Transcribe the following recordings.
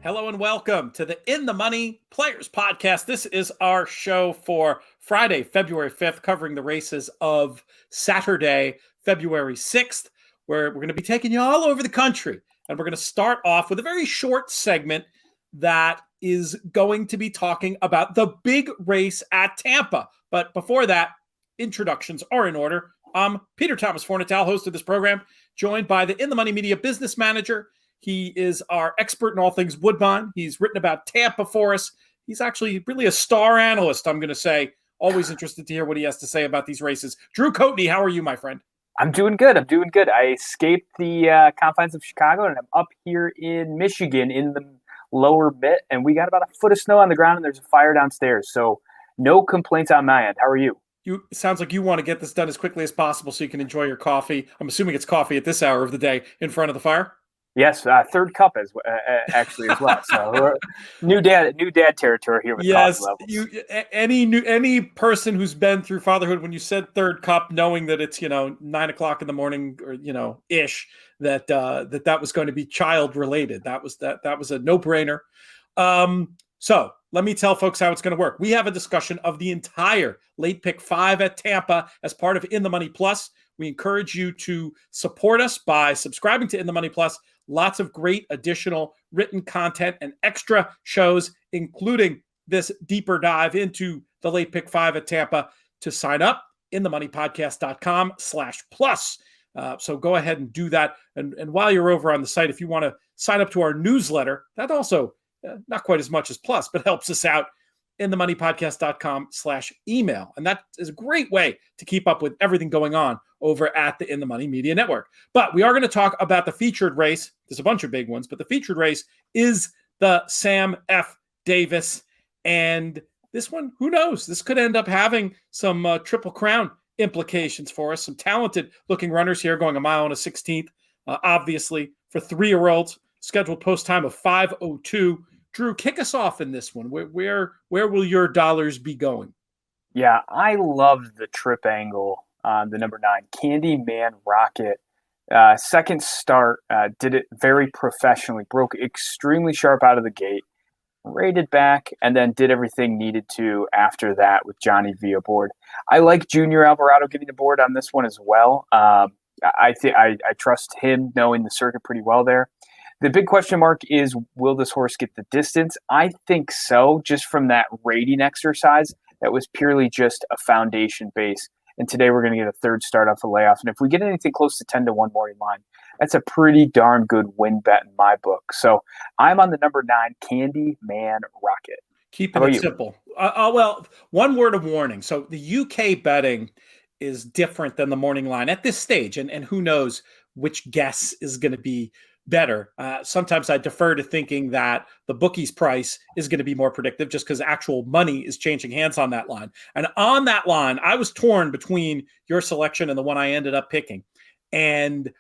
Hello and welcome to the In the Money Players Podcast. This is our show for Friday, February 5th, covering the races of Saturday, February 6th, where we're going to be taking you all over the country. And we're going to start off with a very short segment that is going to be talking about the big race at Tampa. But before that, introductions are in order. I'm Peter Thomas Fornatal, host of this program, joined by the In the Money Media business manager. He is our expert in all things Woodbine. He's written about Tampa for us. He's actually really a star analyst, I'm going to say. Always interested to hear what he has to say about these races. Drew Coatney, how are you, my friend? I'm doing good. I escaped the confines of Chicago, and I'm up here in Michigan in the lower bit, and we got about a foot of snow on the ground, and there's a fire downstairs. So no complaints on my end. How are you? It sounds like you want to get this done as quickly as possible so you can enjoy your coffee. I'm assuming it's coffee at this hour of the day in front of the fire. Yes, third cup actually as well. So new dad territory here with coffee levels. Any person who's been through fatherhood, when you said third cup, knowing that it's 9:00 in the morning or ish, that was going to be child related. That was a no brainer. So let me tell folks how it's going to work. We have a discussion of the entire late pick 5 at Tampa as part of In the Money Plus. We encourage you to support us by subscribing to In the Money Plus. Lots of great additional written content and extra shows, including this deeper dive into the late pick 5 at Tampa. To sign up, inthemoneypodcast.com/plus. So go ahead and do that. And while you're over on the site, if you want to sign up to our newsletter, that also not quite as much as plus, but helps us out. inthemoneypodcast.com/email. And that is a great way to keep up with everything going on over at the In the Money Media Network. But we are going to talk about the featured race. There's a bunch of big ones, but the featured race is the Sam F. Davis. And this one, who knows? This could end up having some Triple Crown implications for us. Some talented looking runners here going a mile and a 16th. Obviously, for 3-year-olds, scheduled post time of 5:02. Drew, kick us off in this one. Where will your dollars be going? Yeah, I love the trip angle on the number 9, Candyman Rocket. Second start, did it very professionally, broke extremely sharp out of the gate, rated back, and then did everything needed to after that with Johnny V aboard. I like Junior Alvarado getting aboard on this one as well. I trust him knowing the circuit pretty well there. The big question mark is, will this horse get the distance? I think so, just from that rating exercise. That was purely just a foundation base. And today we're going to get a third start off a layoff. And if we get anything close to 10-1 morning line, that's a pretty darn good win bet in my book. So I'm on the number 9, Candyman Rocket. Keeping it simple. Well, one word of warning. So the UK betting is different than the morning line at this stage. And who knows which guess is going to be better. Sometimes I defer to thinking that the bookie's price is going to be more predictive just because actual money is changing hands on that line. And on that line, I was torn between your selection and the one I ended up picking. And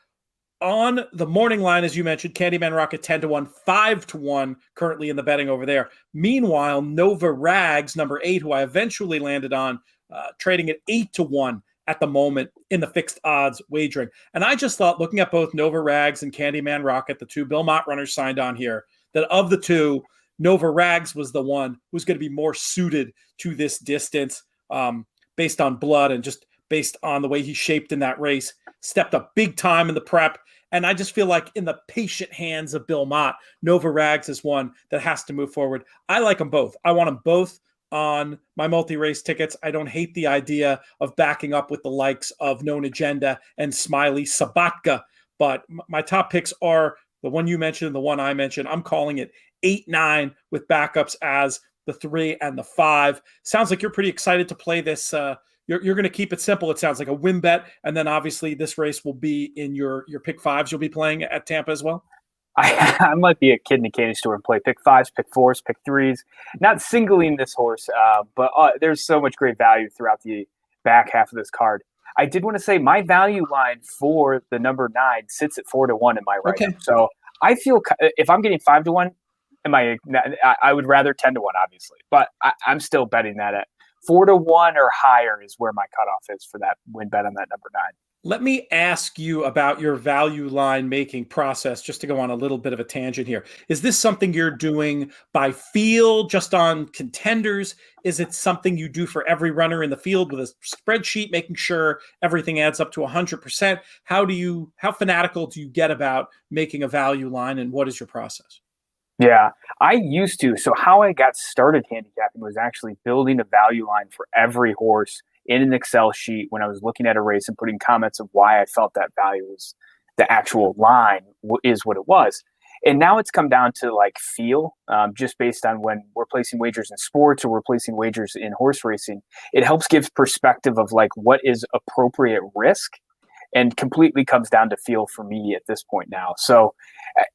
on the morning line, as you mentioned, Candyman Rocket 10-1, 5-1 currently in the betting over there. Meanwhile, Nova Rags, number 8, who I eventually landed on, trading at 8-1 at the moment in the fixed odds wagering. And I just thought, looking at both Nova Rags and Candyman Rocket, the two Bill Mott runners signed on here, that of the two, Nova Rags was the one who's going to be more suited to this distance based on blood and just based on the way he shaped in that race. Stepped up big time in the prep. And I just feel like in the patient hands of Bill Mott, Nova Rags is one that has to move forward. I like them both. I want them both on my multi-race tickets. I don't hate the idea of backing up with the likes of Known Agenda and Smiley Sabatka, but my top picks are the one you mentioned and the one I mentioned. I'm calling it 8-9 with backups as the 3 and the 5. Sounds like you're pretty excited to play this. You're going to keep it simple. It sounds like a win bet. And then obviously this race will be in your pick 5s you'll be playing at Tampa as well. I might be a kid in a candy store and play pick 5s, pick 4s, pick 3s. Not singling this horse, but there's so much great value throughout the back half of this card. I did want to say my value line for the number 9 sits at 4-1 in my write-up. So I feel if I'm getting 5-1, I would rather 10-1, obviously, but I'm still betting that at 4-1 or higher is where my cutoff is for that win bet on that number 9. Let me ask you about your value line making process, just to go on a little bit of a tangent here. Is this something you're doing by feel, just on contenders? Is it something you do for every runner in the field with a spreadsheet, making sure everything adds up to 100%? How fanatical do you get about making a value line, and what is your process? Yeah, I used to. So how I got started handicapping was actually building a value line for every horse in an Excel sheet when I was looking at a race and putting comments of why I felt that value was the actual line is what it was. And now it's come down to like feel, just based on when we're placing wagers in sports or we're placing wagers in horse racing. It helps give perspective of like what is appropriate risk, and completely comes down to feel for me at this point now. So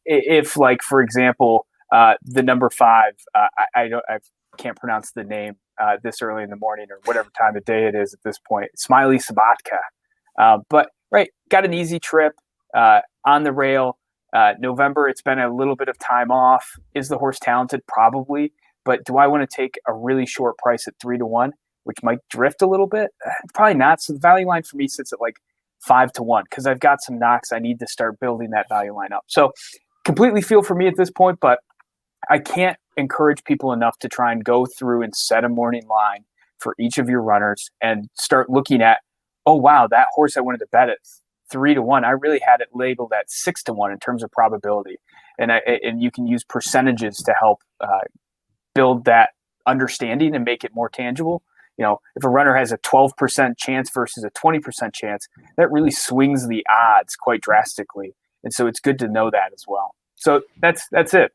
if, like, for example, the number 5, I can't pronounce the name this early in the morning or whatever time of day it is at this point, Smiley Sabatka. But got an easy trip on the rail. November, it's been a little bit of time off. Is the horse talented? Probably. But do I want to take a really short price at 3-1, which might drift a little bit? Probably not. So the value line for me sits at like 5-1 because I've got some knocks. I need to start building that value line up. So completely feel for me at this point, but I can't encourage people enough to try and go through and set a morning line for each of your runners and start looking at, oh, wow, that horse I wanted to bet at 3-1, I really had it labeled at 6-1 in terms of probability. And you can use percentages to help build that understanding and make it more tangible. You know, if a runner has a 12% chance versus a 20% chance, that really swings the odds quite drastically. And so it's good to know that as well. So that's it.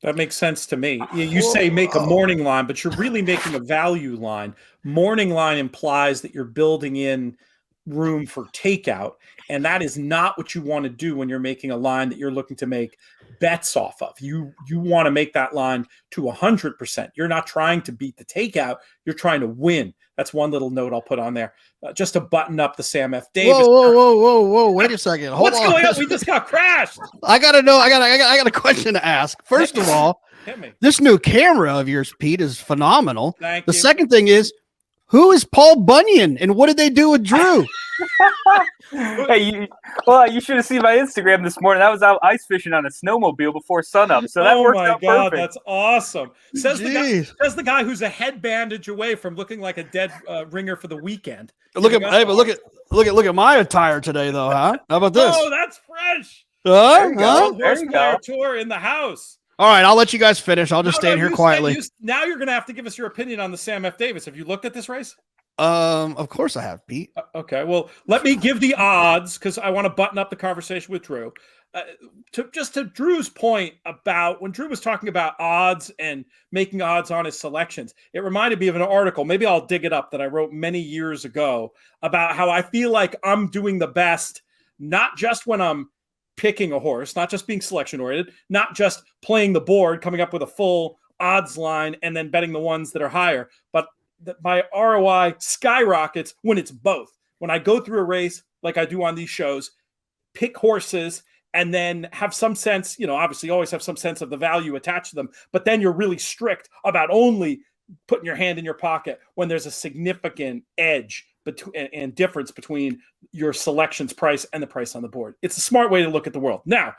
That makes sense to me. You say make a morning line, but you're really making a value line. Morning line implies that you're building in room for takeout, and that is not what you want to do when you're making a line that you're looking to make bets off of. You want to make that line to 100%. You're not trying to beat the takeout. You're trying to win. That's one little note I'll put on there, just to button up the Sam F. Davis. Whoa! Wait a second. Hold What's going on? We just got crashed. I gotta know. I got a question to ask. First of all, this new camera of yours, Pete, is phenomenal. Thank you. The second thing is, who is Paul Bunyan, and what did they do with Drew? Hey, you should have seen my Instagram this morning. I was out ice fishing on a snowmobile before sunup, so that worked out perfect. That's awesome. Says the guy who's a head bandage away from looking like a dead ringer for the weekend. Look at my attire today, though, huh? How about this? Oh, that's fresh. There you go. Tour in the house. All right, I'll let you guys finish. I'll just stand here quietly. Now you're going to have to give us your opinion on the Sam F. Davis. Have you looked at this race? Of course I have, Pete. Okay, well, let me give the odds because I want to button up the conversation with Drew. To Drew's point about when Drew was talking about odds and making odds on his selections, it reminded me of an article. Maybe I'll dig it up that I wrote many years ago about how I feel like I'm doing the best, not just when I'm picking a horse, not just being selection oriented, not just playing the board, coming up with a full odds line and then betting the ones that are higher, but that my ROI skyrockets when it's both. When I go through a race like I do on these shows, pick horses and then have some sense, obviously always have some sense of the value attached to them, but then you're really strict about only putting your hand in your pocket when there's a significant edge and difference between your selection's price and the price on the board. It's a smart way to look at the world. Now,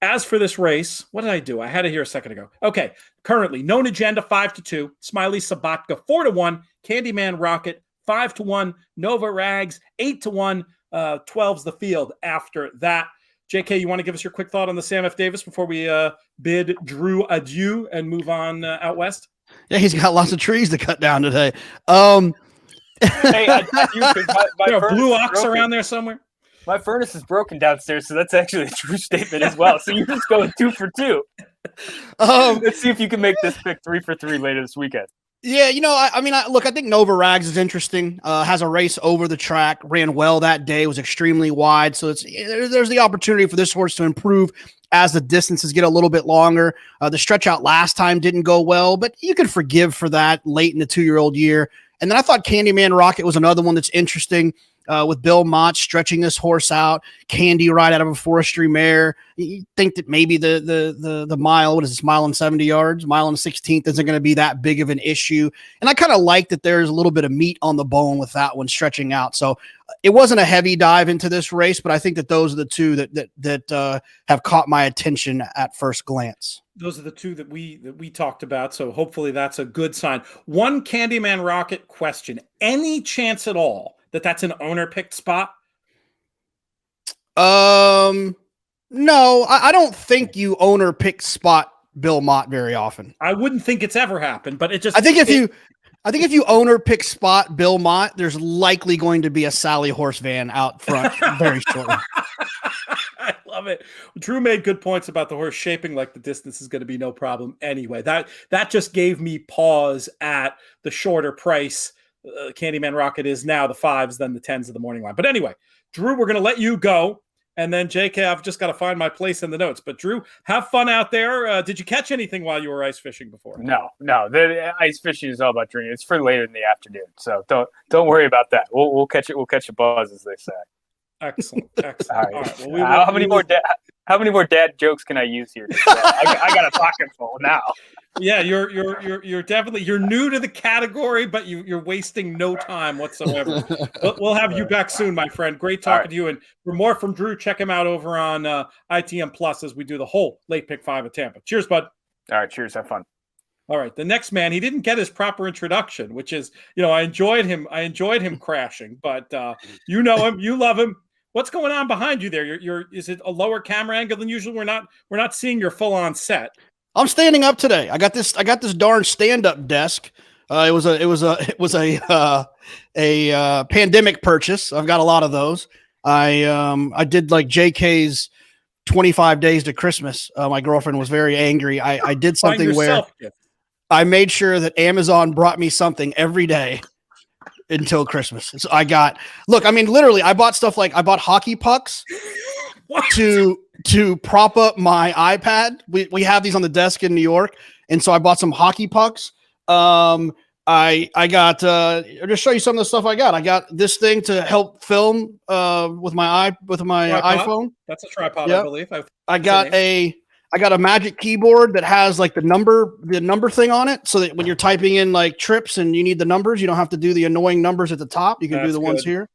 as for this race, what did I do? I had it here a second ago. Okay, currently, Known Agenda 5-2, Smiley Sabatka 4-1, Candyman Rocket 5-1, Nova Rags 8-1, 12's the field after that. JK, you want to give us your quick thought on the Sam F. Davis before we bid Drew adieu and move on out west? Yeah, he's got lots of trees to cut down today. Hey, my blue ox around there somewhere. My furnace is broken downstairs, so that's actually a true statement as well. So you're just going 2 for 2. Let's see if you can make this pick 3 for 3 later this weekend. Yeah, I think Nova Rags is interesting. Has a race over the track, ran well that day, was extremely wide. So there's the opportunity for this horse to improve as the distances get a little bit longer. The stretch out last time didn't go well, but you can forgive for that late in the 2-year-old year. And then I thought Candyman Rocket was another one that's interesting. with Bill Mott stretching this horse out, Candy right out of a forestry mare. You think that maybe the mile, what is this, mile and 70 yards, mile and 16th isn't going to be that big of an issue. And I kind of like that there's a little bit of meat on the bone with that one stretching out. So it wasn't a heavy dive into this race, but I think that those are the two that have caught my attention at first glance. Those are the two that we talked about. So hopefully that's a good sign. One Candyman Rocket question: any chance at all that that's an owner picked spot? No, I don't think you owner pick spot Bill Mott very often. I wouldn't think it's ever happened, but I think if you owner pick spot Bill Mott, there's likely going to be a Sally horse van out front very shortly. I love it. Drew made good points about the horse shaping like the distance is going to be no problem anyway. That just gave me pause at the shorter price Candyman Rocket is now, the 5s than the 10s of the morning line. But anyway, Drew, we're going to let you go. And then, JK, I've just got to find my place in the notes. But, Drew, have fun out there. Did you catch anything while you were ice fishing before? No. The ice fishing is all about drinking. It's for later in the afternoon, so don't worry about that. We'll catch it. We'll catch a buzz, as they say. Excellent. All right. Well, how many more dad jokes can I use here? I got a pocket full now. Yeah, you're definitely new to the category, but you're wasting no time whatsoever. But we'll have you back soon, my friend. Great talking to you. And for more from Drew, check him out over on ITM Plus as we do the whole late pick 5 at Tampa. Cheers, bud. All right, cheers. Have fun. All right, the next man, he didn't get his proper introduction, which is, I enjoyed him crashing, but you know him, you love him. What's going on behind you there? Is it a lower camera angle than usual? We're not seeing your full on set. I'm standing up today. I got this darn stand-up desk. It was a pandemic purchase. I've got a lot of those. I did like JK's 25 days to Christmas. My girlfriend was very angry. I did something where I made sure that Amazon brought me something every day until Christmas. So literally I bought stuff like I bought hockey pucks to prop up my iPad. We have these on the desk in New York. And so I bought some hockey pucks. I got, I'll just show you some of the stuff I got. I got this thing to help film with my iPhone. That's a tripod, yep. I believe. I got a magic keyboard that has like the number thing on it, so that when you're typing in like trips and you need the numbers, you don't have to do the annoying numbers at the top. You can do the ones here.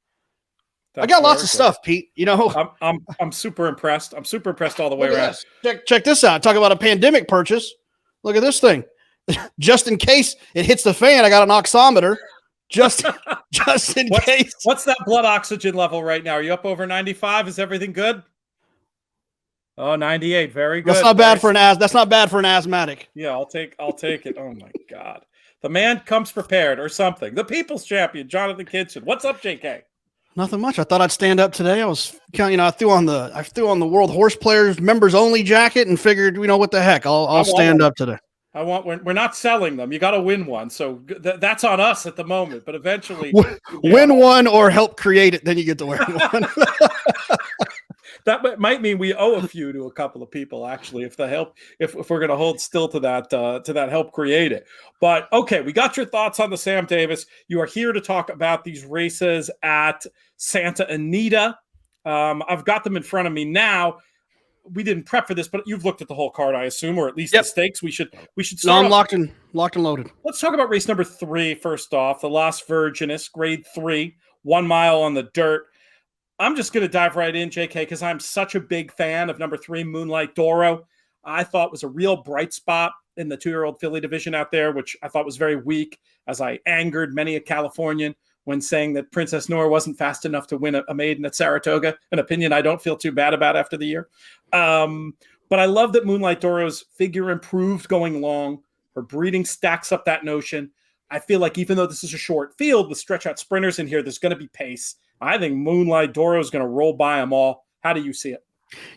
I got lots of stuff, Pete. I'm super impressed. I'm super impressed all the way around. Check this out. Talk about a pandemic purchase. Look at this thing. Just in case it hits the fan, I got an oximeter. Just in case. What's that blood oxygen level right now? Are you up over 95? Is everything good? Oh, 98. Very good. That's not bad for an asthmatic. Yeah, I'll take it. Oh my God. The man comes prepared or something. The people's champion, Jonathan Kitchen. What's up, JK? Nothing much. I thought I'd stand up today. I threw on the World Horse Players members only jacket and figured, what the heck? I'll stand up today. We're not selling them. You got to win one. So that's on us at the moment, but eventually win one or help create it. Then you get to wear one. That might mean we owe a few to a couple of people, actually, if we're going to hold still to that help create it. But okay, we got your thoughts on the Sam Davis. You are here to talk about these races at Santa Anita. I've got them in front of me now. We didn't prep for this, but you've looked at the whole card, I assume, or at least the stakes. We should start. No, I'm locked and loaded. Let's talk about race number 3 first off. The Las Virgenes, grade 3, 1 mile on the dirt. I'm just going to dive right in, JK, because I'm such a big fan of number 3, Moonlight Doro. I thought was a real bright spot in the 2-year-old filly division out there, which I thought was very weak, as I angered many a Californian when saying that Princess Noor wasn't fast enough to win a maiden at Saratoga, an opinion I don't feel too bad about after the year. But I love that Moonlight Doro's figure improved going long. Her breeding stacks up that notion. I feel like even though this is a short field with stretch-out sprinters in here, there's going to be pace. I think Moonlight Doro is going to roll by them all. How do you see it?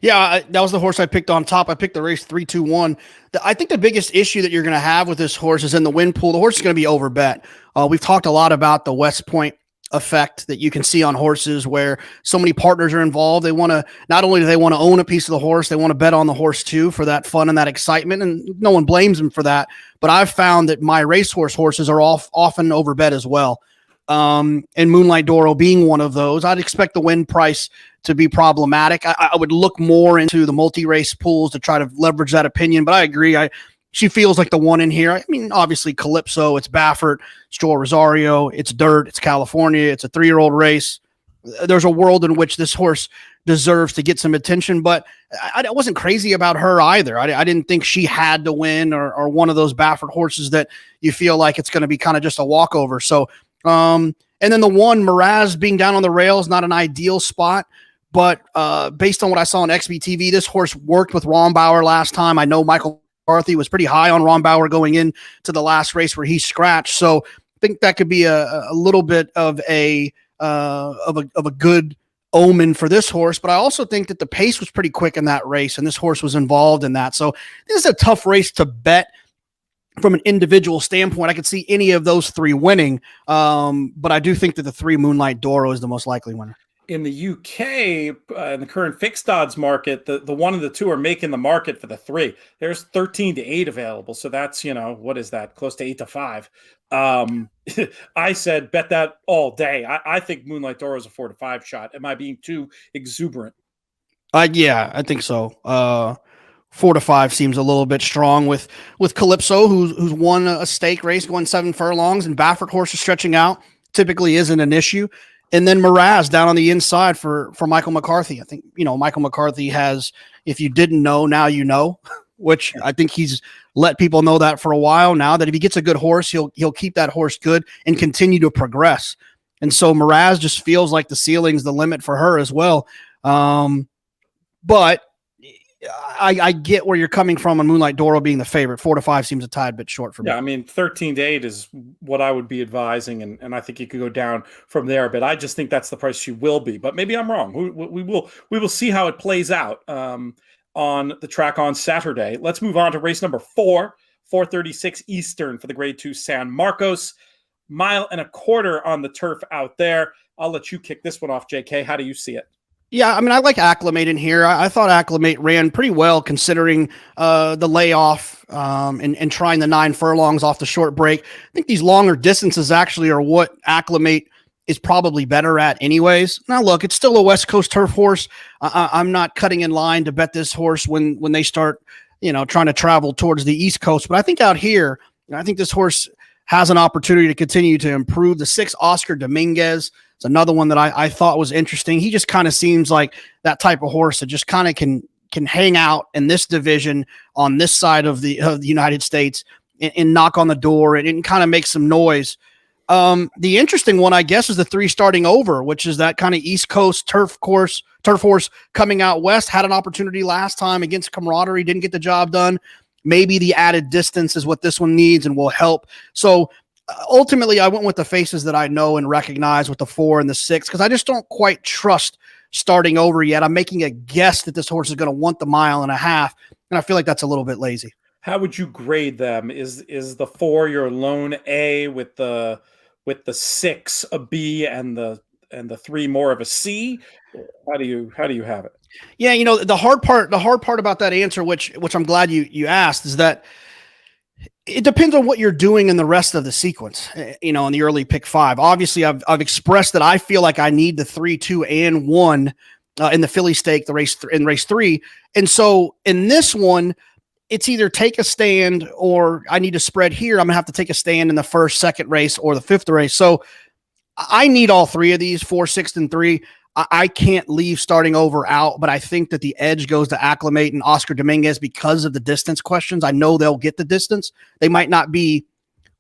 Yeah, that was the horse I picked on top. I picked the race 3-2-1. I think the biggest issue that you're going to have with this horse is in the wind pool. The horse is going to be overbet. We've talked a lot about the West Point effect that you can see on horses where so many partners are involved. They want to, not only do they want to own a piece of the horse, they want to bet on the horse too for that fun and that excitement. And no one blames them for that. But I've found that my racehorse horses are often overbet as well. and Moonlight Doro being one of those. I'd expect the win price to be problematic. I would look more into the multi-race pools to try to leverage that opinion, but I agree. She feels like the one in here. I mean, obviously Calypso, it's Baffert, it's Joel Rosario, it's dirt, it's California, it's a 3-year-old race. There's a world in which this horse deserves to get some attention, but I wasn't crazy about her either. I didn't think she had to win or one of those Baffert horses that you feel like it's going to be kind of just a walkover. So, and then the one, Miraz being down on the rails, not an ideal spot, but based on what I saw on XBTV, this horse worked with Rombauer last time. I know Michael McCarthy was pretty high on Rombauer going in to the last race where he scratched. So I think that could be a little bit of a good omen for this horse. But I also think that the pace was pretty quick in that race, and this horse was involved in that. So this is a tough race to bet from an individual standpoint. I could see any of those 3 winning, but I do think that the 3 Moonlight Doro is the most likely winner. In the UK, in the current fixed odds market, the 1 and the 2 are making the market for the 3. There's 13 to 8 available. So that's, what is that? Close to 8 to 5. I said, bet that all day. I think Moonlight Doro is a 4 to 5 shot. Am I being too exuberant? Yeah, I think so. 4 to 5 seems a little bit strong with Calypso, who's won a stake race, going 7 furlongs, and Baffert horses stretching out typically isn't an issue. And then Miraz down on the inside for Michael McCarthy. I think, Michael McCarthy has, if you didn't know, now you know, which I think he's let people know that for a while now, that if he gets a good horse, he'll keep that horse good and continue to progress. And so Miraz just feels like the ceiling's the limit for her as well. But I get where you're coming from on Moonlight Doro being the favorite. 4 to 5 seems a tad bit short for me. Yeah, I mean, 13 to 8 is what I would be advising, and I think you could go down from there. But I just think that's the price she will be. But maybe I'm wrong. We will see how it plays out on the track on Saturday. Let's move on to race number 4, 4:36 Eastern for the Grade 2 San Marcos. 1.25 miles on the turf out there. I'll let you kick this one off, JK. How do you see it? Yeah, I mean, I like Acclimate in here. I thought Acclimate ran pretty well considering the layoff and trying the 9 furlongs off the short break. I think these longer distances actually are what Acclimate is probably better at anyways. Now, look, it's still a West Coast turf horse. I'm not cutting in line to bet this horse when they start, trying to travel towards the East Coast. But I think out here, I think this horse has an opportunity to continue to improve. The 6 Oscar Dominguez, it's another one that I thought was interesting. He just kind of seems like that type of horse that just kind of can hang out in this division on this side of the United States and knock on the door and kind of make some noise. The interesting one, I guess, is the 3 Starting Over, which is that kind of East Coast turf horse coming out west. Had an opportunity last time against Camaraderie, didn't get the job done. Maybe the added distance is what this one needs and will help. So ultimately, I went with the faces that I know and recognize with the 4 and the 6 because I just don't quite trust Starting Over yet. I'm making a guess that this horse is going to want the 1.5 miles, and I feel like that's a little bit lazy. How would you grade them? Is the 4 your lone A with the 6 a B and the 3 more of a C? How do you have it? Yeah, the hard part about that answer, which I'm glad you asked, is that it depends on what you're doing in the rest of the sequence, in the early pick 5. Obviously, I've expressed that I feel like I need the 3, 2, and 1 in the Philly stake, race 3. And so in this one, it's either take a stand or I need to spread here. I'm going to have to take a stand in the 1st, 2nd race or the 5th race. So I need all 3 of these, 4, 6, and 3. I can't leave Starting Over out, but I think that the edge goes to Acclimate and Oscar Dominguez because of the distance questions. I know they'll get the distance. They might not be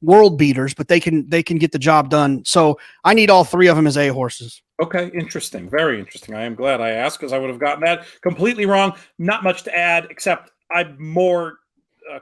world beaters, but they can get the job done. So I need all 3 of them as A horses. Okay, interesting. Very interesting. I am glad I asked because I would have gotten that completely wrong. Not much to add, except I'm more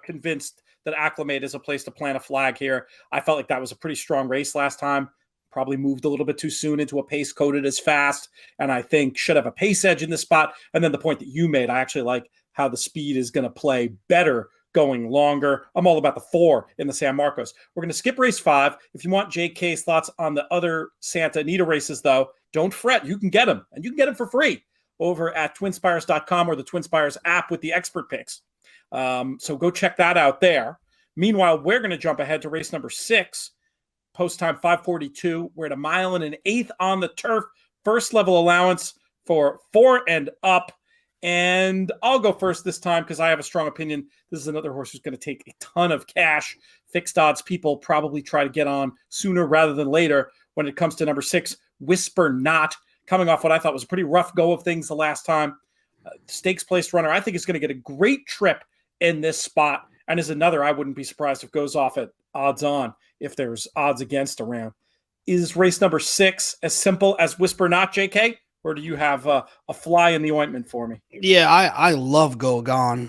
convinced that Acclimate is a place to plant a flag here. I felt like that was a pretty strong race last time. Probably moved a little bit too soon into a pace coded as fast, and I think should have a pace edge in this spot. And then the point that you made, I actually like how the speed is going to play better going longer. I'm all about the 4 in the San Marcos. We're going to skip race 5. If you want JK's thoughts on the other Santa Anita races, though, don't fret. You can get them, and you can get them for free over at twinspires.com or the Twinspires app with the expert picks. So go check that out there. Meanwhile, we're going to jump ahead to race number 6. post time 5:42. We're at 1.125 miles on the turf. First level allowance for 4 and up. And I'll go first this time because I have a strong opinion. This is another horse who's going to take a ton of cash. Fixed odds people probably try to get on sooner rather than later when it comes to number 6, Whisper Not, coming off what I thought was a pretty rough go of things the last time. Stakes placed runner, I think is going to get a great trip in this spot, and is another I wouldn't be surprised if goes off at odds on if there's odds against around. Is race number 6 as simple as Whisper Not, JK? Or do you have a fly in the ointment for me? Yeah, I love Go Gone.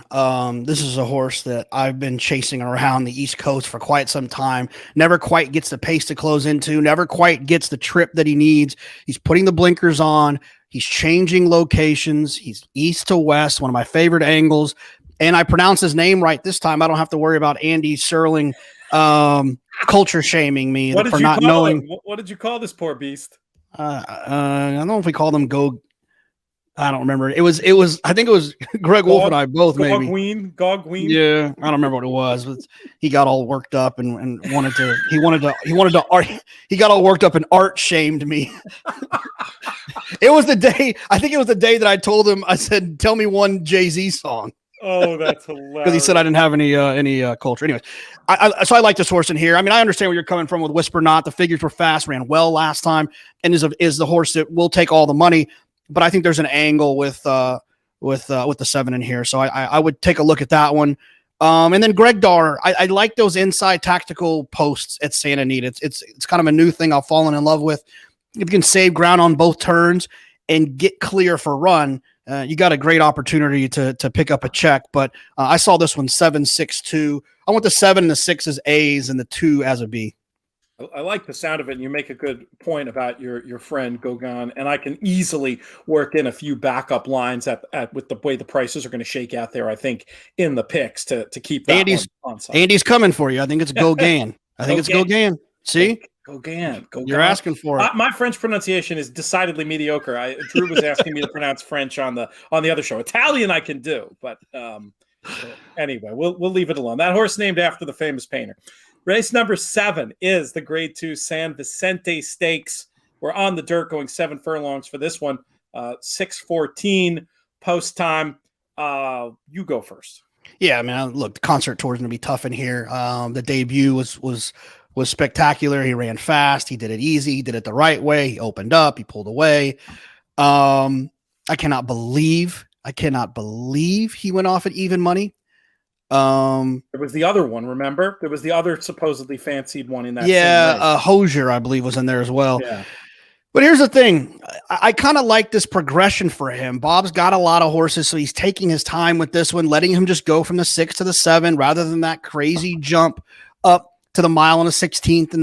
This is a horse that I've been chasing around the East Coast for quite some time. Never quite gets the pace to close into, never quite gets the trip that he needs. He's putting the blinkers on. He's changing locations. He's east to west, one of my favorite angles. And I pronounce his name right this time. I don't have to worry about Andy Serling culture shaming me for not knowing. What did you call this poor beast? I don't know if we called them Go. I don't remember. It was. I think it was Greg Wolf and I both. Maybe Gogween. Yeah, I don't remember what it was. But he got all worked up and wanted to. He got all worked up and art shamed me. It was the day. I think it was the day that I told him. I said, "Tell me one Jay-Z song." Oh, that's hilarious. Because he said I didn't have any culture. Anyways, so I like this horse in here. I mean, I understand where you're coming from with Whisper Not. The figures were fast, ran well last time, and is the horse that will take all the money. But I think there's an angle with the 7 in here, so I would take a look at that one. And then Greg Dar, I like those inside tactical posts at Santa Anita. It's kind of a new thing I've fallen in love with. If you can save ground on both turns and get clear for run, you got a great opportunity to pick up a check. But I saw this one 7-6-2. I want the 7 and the 6 as A's and the 2 as a B. I like the sound of it, and you make a good point about your friend Gogan, and I can easily work in a few backup lines at with the way the prices are going to shake out there. I think in the picks to keep that on side. Andy's coming for you. I think it's Gogan. It's Gogan. See, Gogan. You're asking for it. My French pronunciation is decidedly mediocre. Drew was asking me to pronounce French on the other show. Italian I can do, but anyway, we'll leave it alone. That horse named after the famous painter. Race number 7 is the Grade 2 San Vicente Stakes. We're on the dirt going 7 furlongs for this one. 6:14 post time. You go first. Yeah, I mean, look, the concert tour is going to be tough in here. The debut was spectacular. He ran fast. He did it easy. He did it the right way. He opened up. He pulled away. I cannot believe he went off at even money. There was the other one, remember? There was the other supposedly fancied one in that. Yeah, Hosier, I believe, was in there as well. Yeah. But here's the thing. I kind of like this progression for him. Bob's got a lot of horses, so he's taking his time with this one, letting him just go from the 6 to the 7 rather than that crazy jump up to the mile and the 16th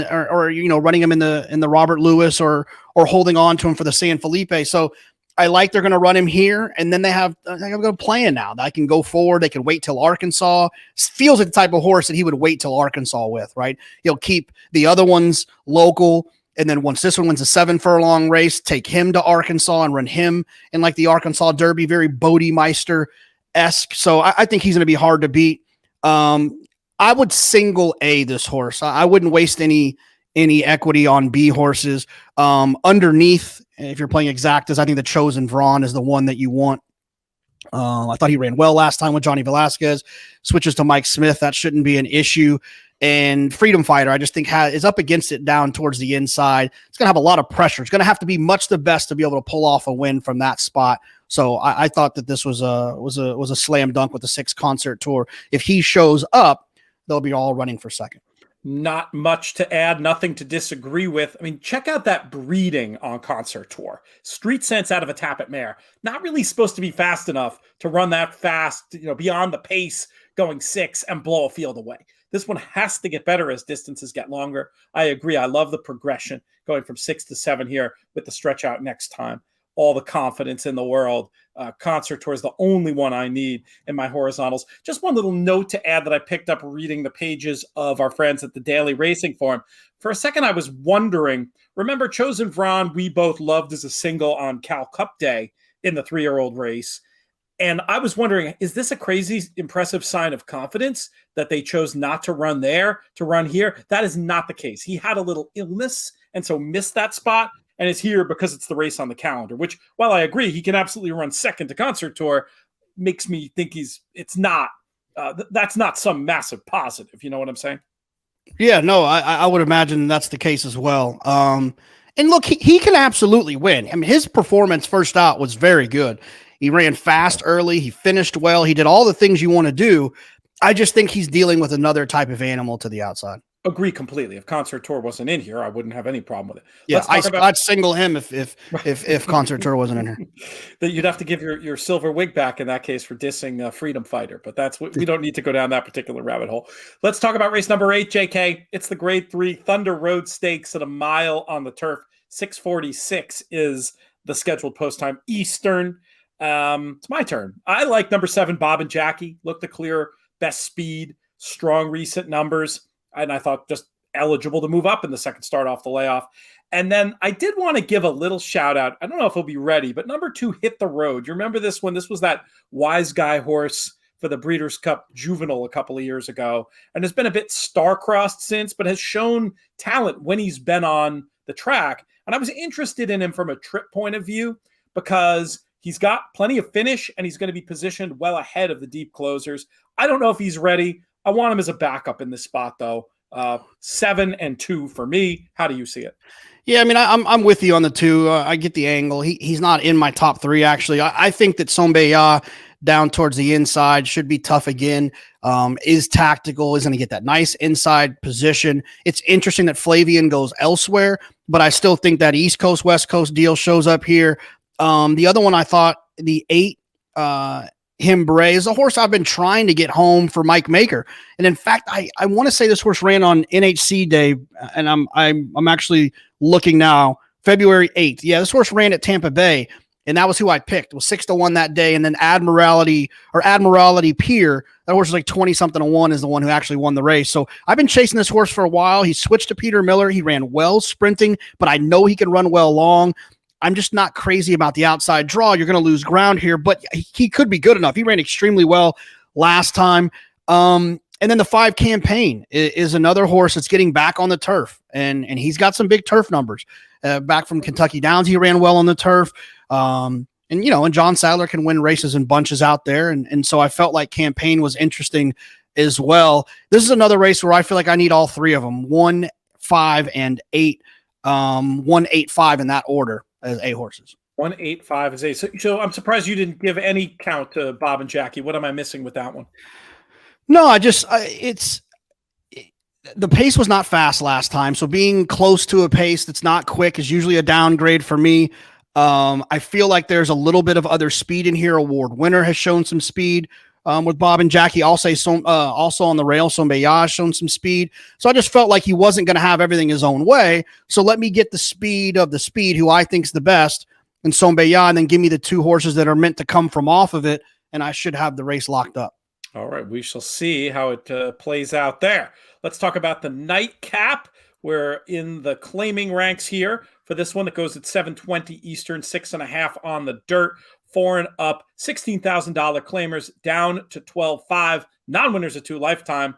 or running him in the Robert Lewis or holding on to him for the San Felipe. So I like they're going to run him here, and then they have a plan now. I can go forward. They can wait till Arkansas. Feels like the type of horse that he would wait till Arkansas with, right? He'll keep the other ones local, and then once this one wins a 7 furlong race, take him to Arkansas and run him in like the Arkansas Derby, very Bodemeister-esque. So I think he's going to be hard to beat. I would single A this horse. I wouldn't waste any equity on B horses. Underneath, if you're playing exactas, I think the Chosen Vron is the one that you want. I thought he ran well last time with Johnny Velasquez. Switches to Mike Smith. That shouldn't be an issue. And Freedom Fighter, I just think is up against it down towards the inside. It's going to have a lot of pressure. It's going to have to be much the best to be able to pull off a win from that spot. So I thought that this was a slam dunk with the 6 concert tour. If he shows up, they'll be all running for second. Not much to add, nothing to disagree with. I mean, check out that breeding on concert tour. Street sense out of a Tappet mare. Not really supposed to be fast enough to run that fast, beyond the pace going 6 and blow a field away. This one has to get better as distances get longer. I agree. I love the progression going from 6 to 7 here with the stretch out next time. All the confidence in the world. Concert tour is the only one I need in my horizontals. Just one little note to add that I picked up reading the pages of our friends at the Daily Racing Forum. For a second, I was wondering, remember Chosen Vron, we both loved as a single on Cal Cup Day in the 3-year-old race. And I was wondering, is this a crazy, impressive sign of confidence that they chose not to run there, to run here? That is not the case. He had a little illness and so missed that spot and is here because it's the race on the calendar, which, while I agree, he can absolutely run second to Concert Tour, makes me think that's not some massive positive. You know what I'm saying? Yeah, no, I would imagine that's the case as well. And look, he can absolutely win. I mean, his performance first out was very good. He ran fast early. He finished well. He did all the things you want to do. I just think he's dealing with another type of animal to the outside. Agree completely. If Concert Tour wasn't in here, I wouldn't have any problem with it. Yeah, I'd single him if Concert Tour wasn't in here. That you'd have to give your silver wig back in that case for dissing Freedom Fighter, but we don't need to go down that particular rabbit hole. Let's talk about race number 8, JK. It's the Grade 3 Thunder Road Stakes at a mile on the turf. 6:46 is the scheduled post time Eastern. It's my turn. I like number 7, Bob and Jackie. Looked the clear best speed, strong recent numbers, and I thought just eligible to move up in the second start off the layoff. And then I did want to give a little shout out. I don't know if he'll be ready, but number 2, Hit the Road. You remember this one? This was that wise guy horse for the Breeders' Cup Juvenile a couple of years ago, and has been a bit star-crossed since, but has shown talent when he's been on the track. And I was interested in him from a trip point of view because he's got plenty of finish, and he's going to be positioned well ahead of the deep closers. I don't know if he's ready. I want him as a backup in this spot, though. 7 and 2 for me. How do you see it? Yeah, I mean, I'm with you on the 2. I get the angle. He's not in my top 3, actually. I think that Sombeya down towards the inside should be tough again. Is tactical, is going to get that nice inside position. It's interesting that Flavian goes elsewhere, but I still think that East Coast, West Coast deal shows up here. The other one I thought, the 8, Himbre, is a horse I've been trying to get home for Mike Maker. And in fact, I want to say this horse ran on NHC Day, and I'm actually looking now, February 8th. Yeah, this horse ran at Tampa Bay, and that was who I picked. It was 6-1 that day. And then Admiralty Pier, that horse was like 20-something to 1, is the one who actually won the race. So I've been chasing this horse for a while. He switched to Peter Miller. He ran well sprinting, but I know he can run well long. I'm just not crazy about the outside draw. You're going to lose ground here, but he could be good enough. He ran extremely well last time. And then the 5, Campaign is another horse that's getting back on the turf, and he's got some big turf numbers. Back from Kentucky Downs, he ran well on the turf. And John Sadler can win races in bunches out there. And so I felt like Campaign was interesting as well. This is another race where I feel like I need all 3 of them, 1, 5, and 8, 1, 8, 5 in that order as A horses. 1, 8, 5 is A. So I'm surprised you didn't give any count to Bob and Jackie. What am I missing with that one? No, the pace was not fast last time. So being close to a pace that's not quick is usually a downgrade for me. I feel like there's a little bit of other speed in here. Award winner has shown some speed with Bob and Jackie. I'll say also on the rail, Sombeya has shown some speed. So I just felt like he wasn't going to have everything his own way. So let me get the speed of the speed, who I think's the best, and Sombeya, and then give me the 2 horses that are meant to come from off of it, and I should have the race locked up. All right, we shall see how it plays out there. Let's talk about the nightcap. We're in the claiming ranks here for this one. That goes at 7:20 Eastern, 6.5 on the dirt. 4 and up, $16,000 claimers down to 12.5. Non-winners at 2 lifetime.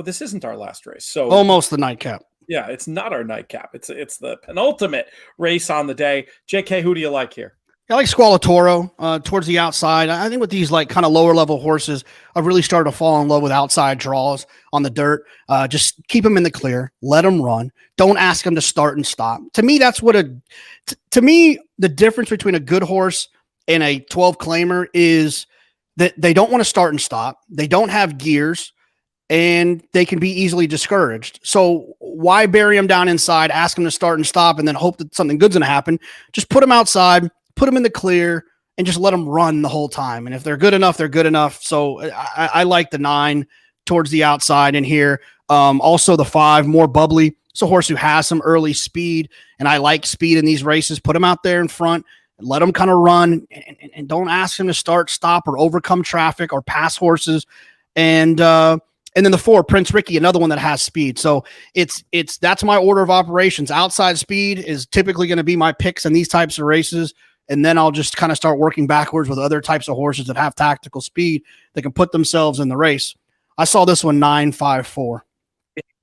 This isn't our last race. So almost the nightcap. Yeah, it's not our nightcap. It's the penultimate race on the day. JK, who do you like here? I like Squalatoro towards the outside. I think with these like kind of lower level horses, I've really started to fall in love with outside draws on the dirt. Just keep them in the clear, let them run. Don't ask them to start and stop. To me, that's what to me, the difference between a good horse and a 12 claimer is that they don't want to start and stop. They don't have gears, and they can be easily discouraged. So why bury them down inside, ask them to start and stop, and then hope that something good's going to happen? Just put them outside, put them in the clear, and just let them run the whole time. And if they're good enough, they're good enough. So I like the 9 towards the outside in here. Also the 5, more bubbly. It's a horse who has some early speed, and I like speed in these races. Put them out there in front and let them kind of run, and don't ask them to start, stop, or overcome traffic or pass horses. And then the 4, Prince Ricky, another one that has speed. So that's my order of operations. Outside speed is typically going to be my picks in these types of races. And then I'll just kind of start working backwards with other types of horses that have tactical speed that can put themselves in the race. I saw this one 9-5-4.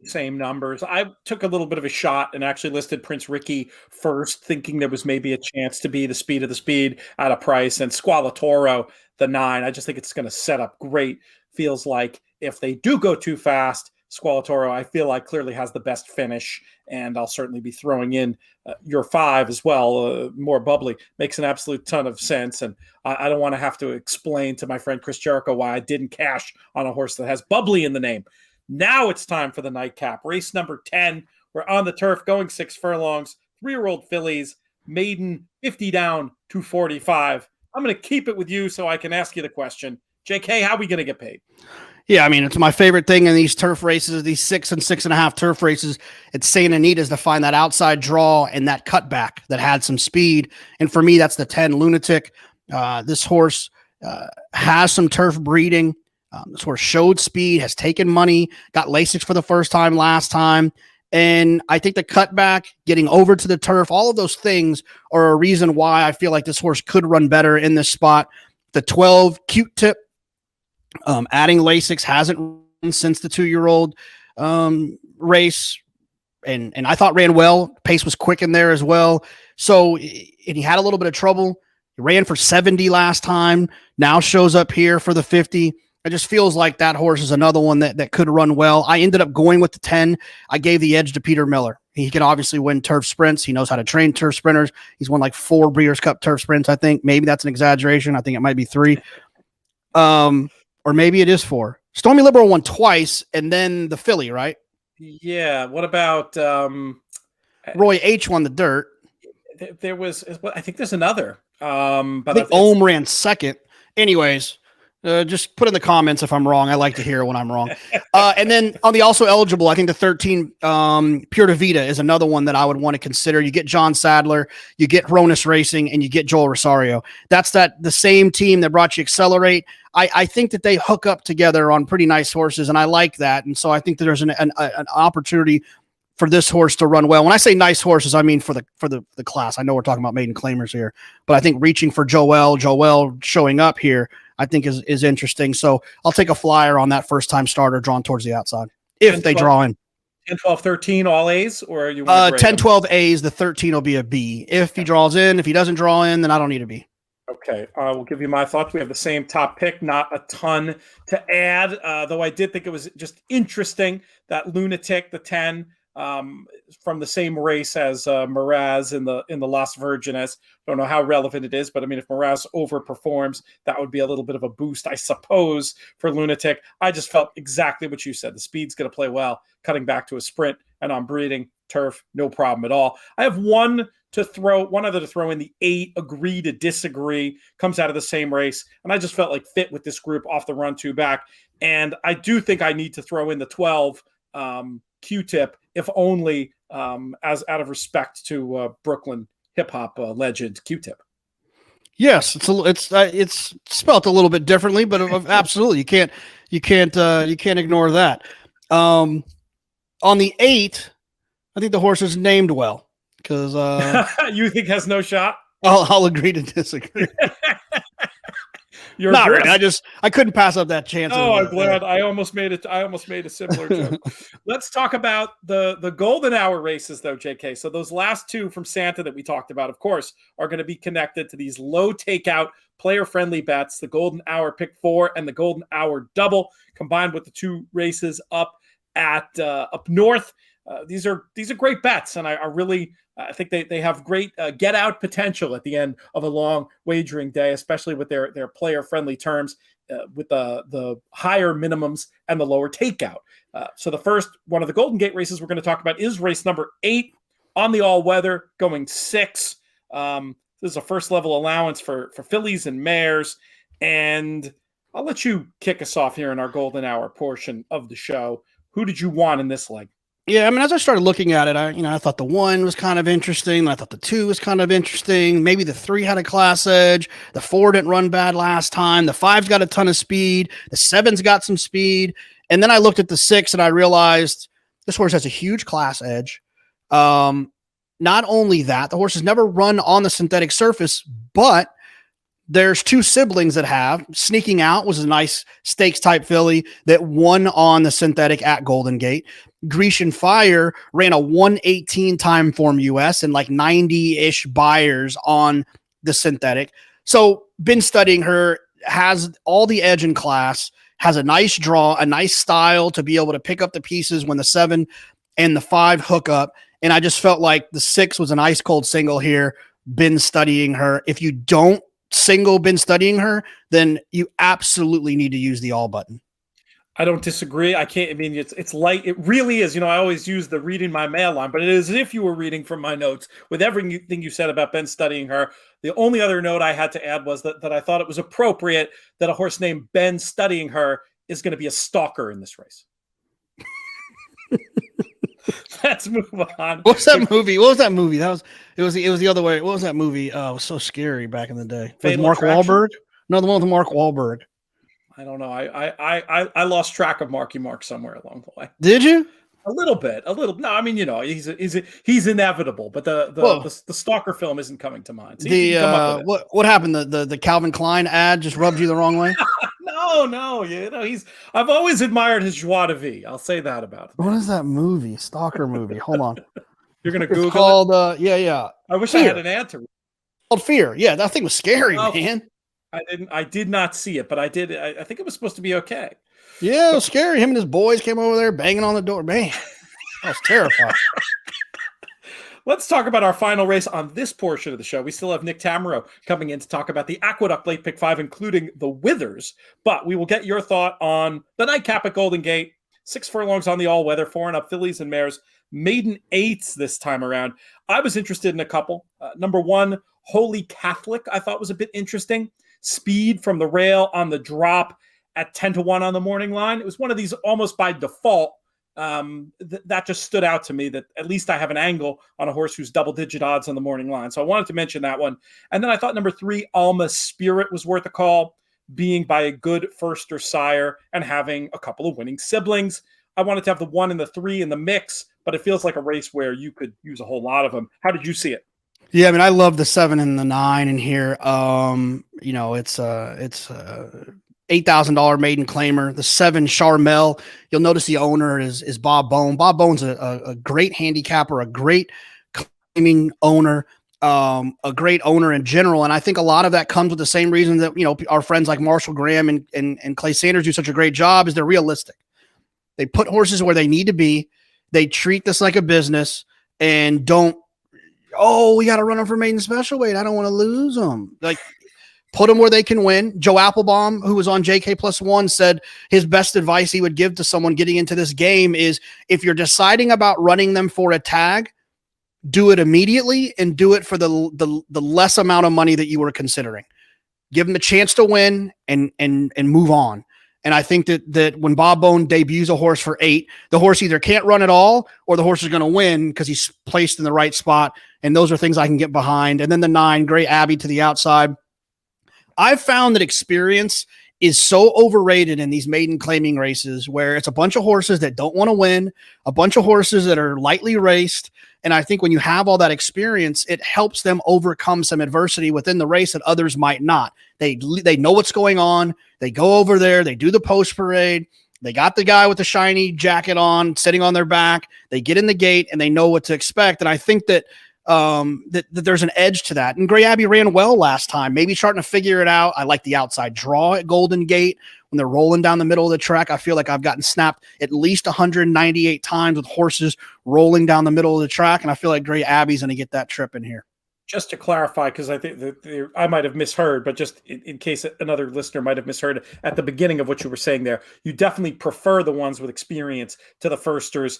Same numbers. I took a little bit of a shot and actually listed Prince Ricky first, thinking there was maybe a chance to be the speed of the speed at a price, and Squalatoro, the 9. I just think it's going to set up great. Feels like if they do go too fast, Squalatoro, I feel like clearly has the best finish, and I'll certainly be throwing in your 5 as well. More bubbly makes an absolute ton of sense, and I don't want to have to explain to my friend Chris Jericho why I didn't cash on a horse that has bubbly in the name. Now it's time for the nightcap. Race number 10. We're on the turf, going 6 furlongs, 3-year-old fillies, maiden 50 down, 245. I'm going to keep it with you so I can ask you the question. JK, how are we going to get paid? Yeah, I mean, it's my favorite thing in these turf races, these 6 and 6.5 turf races. It's Santa Anita, is to find that outside draw and that cutback that had some speed. And for me, that's the 10 Lunatic. This horse has some turf breeding. This horse showed speed, has taken money, got Lasix for the first time last time. And I think the cutback, getting over to the turf, all of those things are a reason why I feel like this horse could run better in this spot. The 12 Cute Tip, adding Lasix, hasn't run since the 2-year-old race. And I thought ran well. Pace was quick in there as well. So, and he had a little bit of trouble. He ran for 70 last time, now shows up here for the 50. It just feels like that horse is another one that could run well. I ended up going with the 10. I gave the edge to Peter Miller. He can obviously win turf sprints. He knows how to train turf sprinters. He's won like 4 Breeders' Cup turf sprints, I think. Maybe that's an exaggeration. I think it might be 3. Or maybe it is 4. Stormy Liberal won twice, and then the filly, right? Yeah. What about Roy H won the dirt. There was, I think there's another. But I think Ohm ran second. Anyways, just put in the comments if I'm wrong. I like to hear when I'm wrong. And then on the also eligible, I think the 13 Pure de Vita is another one that I would want to consider. You get John Sadler, you get Ronus Racing, and you get Joel Rosario. That's the same team that brought you Accelerate. I think that they hook up together on pretty nice horses, and I like that. And so I think that there's an opportunity for this horse to run well. When I say nice horses, I mean for the class. I know we're talking about maiden claimers here, but I think reaching for Joel showing up here, I think is interesting. So I'll take a flyer on that first time starter drawn towards the outside if 10, they 12, draw in. 10, 12, 13, all A's, or you 10, 12 A's, the 13 will be a B. If he draws in, if he doesn't draw in, then I don't need a B. Okay, we'll give you my thoughts. We have the same top pick, not a ton to add, though I did think it was just interesting that Lunatic, the 10, from the same race as Miraz in the Las Virgenes. Don't know how relevant it is, but I mean, if Miraz overperforms, that would be a little bit of a boost, I suppose, for Lunatic. I just felt exactly what you said. The speed's going to play well, cutting back to a sprint, and on breeding turf, no problem at all. I have one other to throw in, the 8, Agree to Disagree, comes out of the same race, and I just felt like fit with this group off the run 2 back. And I do think I need to throw in the 12 Q-Tip, if only as out of respect to Brooklyn hip hop legend Q-Tip. Yes, it's spelt a little bit differently, but absolutely you can't ignore that. On the 8, I think the horse is named well because you think has no shot. I'll agree to disagree. You're not really. I couldn't pass up that chance. Oh, I'm glad. I almost made it. I almost made a similar joke. Let's talk about the golden hour races, though, JK. So those last 2 from Santa that we talked about, of course, are going to be connected to these low takeout, player-friendly bets: the golden hour pick 4 and the golden hour double, combined with the 2 races up north. These are great bets, and I really I think they have great get out potential at the end of a long wagering day, especially with their player friendly terms, with the higher minimums and the lower takeout. So the first one of the Golden Gate races we're going to talk about is race number 8 on the all weather, going 6. This is a first level allowance for fillies and mares, and I'll let you kick us off here in our golden hour portion of the show. Who did you want in this leg? Yeah, I mean, as I started looking at it, I thought the 1 was kind of interesting. I thought the 2 was kind of interesting. Maybe the 3 had a class edge. The 4 didn't run bad last time. The 5's got a ton of speed. The 7's got some speed. And then I looked at the 6 and I realized this horse has a huge class edge. not only that, the horse has never run on the synthetic surface, but there's two siblings that have. Sneaking Out was a nice stakes type filly that won on the synthetic at Golden Gate. Grecian Fire ran a 118 time form US and like 90-ish buyers on the synthetic. So been studying her, has all the edge in class, has a nice draw, a nice style to be able to pick up the pieces when the 7 and the 5 hook up. And I just felt like the 6 was an ice cold single here. Been studying her. If you don't been studying her, then you absolutely need to use the all button. I don't disagree. It's light. It really is. I always use the reading my mail line, but it is as if you were reading from my notes with everything you said about Ben studying her. The only other note I had to add was that I thought it was appropriate that a horse named Ben studying her is going to be a stalker in this race. Let's move on. What was that movie? It was the other way. What was that movie? Oh, it was so scary back in the day. With Mark Wahlberg? No, the one with Mark Wahlberg. I don't know. I lost track of Marky Mark somewhere along the way. Did you? A little bit. No, I mean, he's inevitable, but the stalker film isn't coming to mind. So what happened? The Calvin Klein ad just rubbed you the wrong way? No. I've always admired his joie de vivre. I'll say that about him. What is that movie? Stalker movie. Hold on. You're gonna Google it's called, it? Yeah. I wish Fear. I had an answer. Called Fear. Yeah, that thing was scary, man. I did not see it, but I did. I think it was supposed to be okay. Yeah, it was scary. Him and his boys came over there banging on the door. Man, that was terrifying. Let's talk about our final race on this portion of the show. We still have Nick Tammaro coming in to talk about the Aqueduct late pick 5, including the Withers. But we will get your thought on the nightcap at Golden Gate, 6 furlongs on the all-weather, 4-and-up fillies and mares, maiden 8s this time around. I was interested in a couple. Number 1, Holy Catholic, I thought was a bit interesting. Speed from the rail on the drop at 10-1 on the morning line. It was one of these almost by default. That just stood out to me that at least I have an angle on a horse who's double-digit odds on the morning line. So I wanted to mention that one. And then I thought number 3, Alma Spirit, was worth a call, being by a good first or sire and having a couple of winning siblings. I wanted to have the 1 and the 3 in the mix, but it feels like a race where you could use a whole lot of them. How did you see it? Yeah, I mean, I love the 7 and the 9 in here. It's $8,000 maiden claimer. The 7 Charmel. You'll notice the owner is Bob Bone. Bob Bone's a great handicapper, a great claiming owner, a great owner in general. And I think a lot of that comes with the same reason that our friends like Marshall Graham and Clay Sanders do such a great job, is they're realistic. They put horses where they need to be. They treat this like a business and don't. Oh, we got to run them for maiden special weight. I don't want to lose them. Like, put them where they can win. Joe Applebaum, who was on JK+1, said his best advice he would give to someone getting into this game is, if you're deciding about running them for a tag, do it immediately and do it for the less amount of money that you were considering. Give them a chance to win and move on. And I think that when Bob Bone debuts a horse for 8, the horse either can't run at all or the horse is going to win because he's placed in the right spot. And those are things I can get behind. And then the 9, Gray Abbey to the outside. I've found that experience is so overrated in these maiden claiming races, where it's a bunch of horses that don't want to win, a bunch of horses that are lightly raced. And I think when you have all that experience, it helps them overcome some adversity within the race that others might not. They know what's going on. They go over there. They do the post parade. They got the guy with the shiny jacket on, sitting on their back. They get in the gate and they know what to expect. And I think that that there's an edge to that. And Gray Abbey ran well last time, maybe starting to figure it out. I like the outside draw at Golden Gate when they're rolling down the middle of the track. I feel like I've gotten snapped at least 198 times with horses rolling down the middle of the track. And I feel like Gray Abbey's going to get that trip in here. Just to clarify, because I think that I might have misheard, but just in case another listener might have misheard at the beginning of what you were saying there, you definitely prefer the ones with experience to the firsters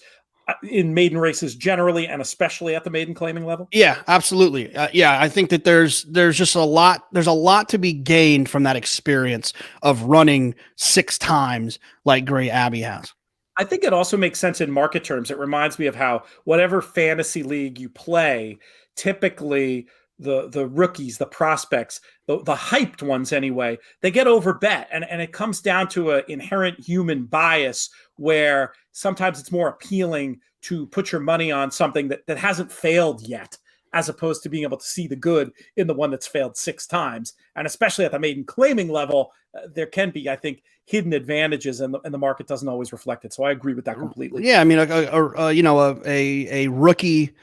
in maiden races generally, and especially at the maiden claiming level. Yeah, absolutely. I think that there's just a lot to be gained from that experience of running 6 times like Gray Abbey has. I think it also makes sense in market terms. It reminds me of how whatever fantasy league you play, typically the rookies, the prospects, the hyped ones anyway, they get overbet. And it comes down to an inherent human bias where sometimes it's more appealing to put your money on something that hasn't failed yet, as opposed to being able to see the good in the one that's failed 6 times. And especially at the maiden claiming level, there can be, I think, hidden advantages, and the market doesn't always reflect it. So I agree with that completely. Yeah, I mean, a rookie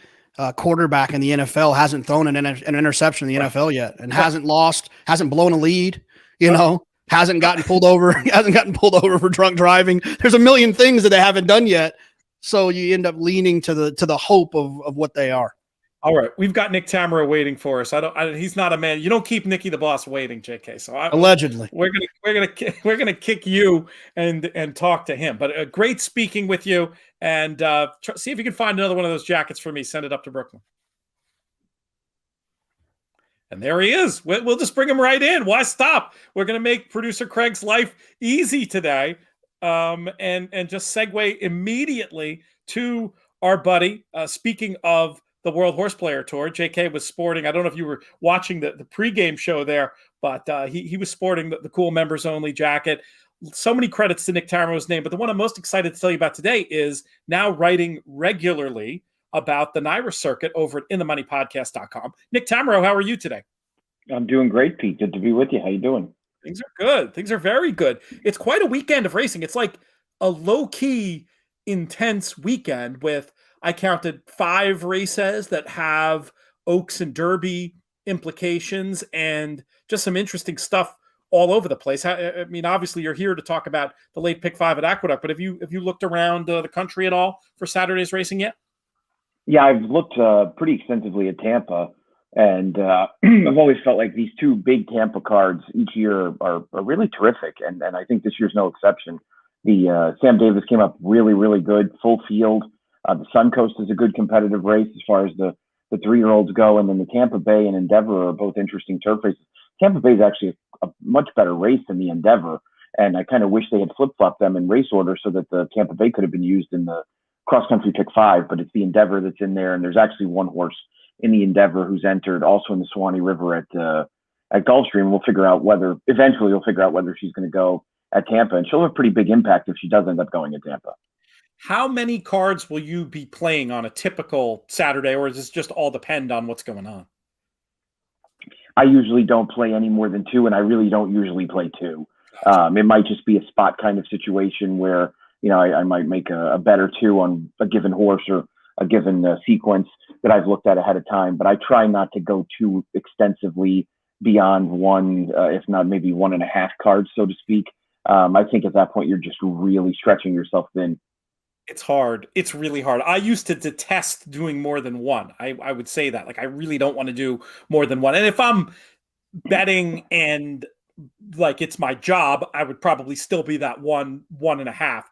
quarterback in the NFL hasn't thrown an interception in the NFL yet, and hasn't lost, hasn't blown a lead, hasn't gotten pulled over, for drunk driving. There's a million things that they haven't done yet. So you end up leaning to the hope of what they are. All right, we've got Nick Tammaro waiting for us. He's not a man. You don't keep Nicky the Boss waiting, JK. So allegedly, we're gonna kick you and talk to him. But great speaking with you. And see if you can find another one of those jackets for me. Send it up to Brooklyn. And there he is. We'll just bring him right in. Why stop? We're gonna make producer Craig's life easy today, and just segue immediately to our buddy. Speaking of the World Horse Player Tour, JK was sporting, I don't know if you were watching the pregame show there, but he was sporting the cool members only jacket. So many credits to Nick Tammaro's name, but the one I'm most excited to tell you about today is now writing regularly about the NYRA circuit over at InTheMoneyPodcast.com. Nick Tammaro, how are you today? I'm doing great, Pete. Good to be with you. How you doing? Things are good. Things are very good. It's quite a weekend of racing. It's like a low-key, intense weekend with, I counted 5 races that have Oaks and Derby implications, and just some interesting stuff all over the place. I mean, obviously you're here to talk about the late pick 5 at Aqueduct, but have you looked around the country at all for Saturday's racing yet? Yeah, I've looked pretty extensively at Tampa, and I've always felt like these 2 big Tampa cards each year are really terrific, and I think this year's no exception. The Sam Davis came up really, really good, full field. The Suncoast is a good competitive race as far as the 3-year-olds go, and then the Tampa Bay and Endeavor are both interesting turf races. Tampa Bay is actually a much better race than the Endeavor, and I kind of wish they had flip-flopped them in race order so that the Tampa Bay could have been used in the cross-country pick 5, but it's the Endeavor that's in there, and there's actually one horse in the Endeavor who's entered also in the Swanee River at Gulfstream. Eventually we'll figure out whether she's going to go at Tampa, and she'll have a pretty big impact if she does end up going at Tampa. How many cards will you be playing on a typical Saturday, or does this just all depend on what's going on? I usually don't play any more than 2, and I really don't usually play 2. It might just be a spot kind of situation where, I might make a bet or 2 on a given horse or a given sequence that I've looked at ahead of time, but I try not to go too extensively beyond 1, if not maybe 1.5 cards, so to speak. I think at that point, you're just really stretching yourself thin. It's hard. It's really hard. I used to detest doing more than 1. I would say that. Like, I really don't want to do more than 1. And if I'm betting and like it's my job, I would probably still be that 1.5.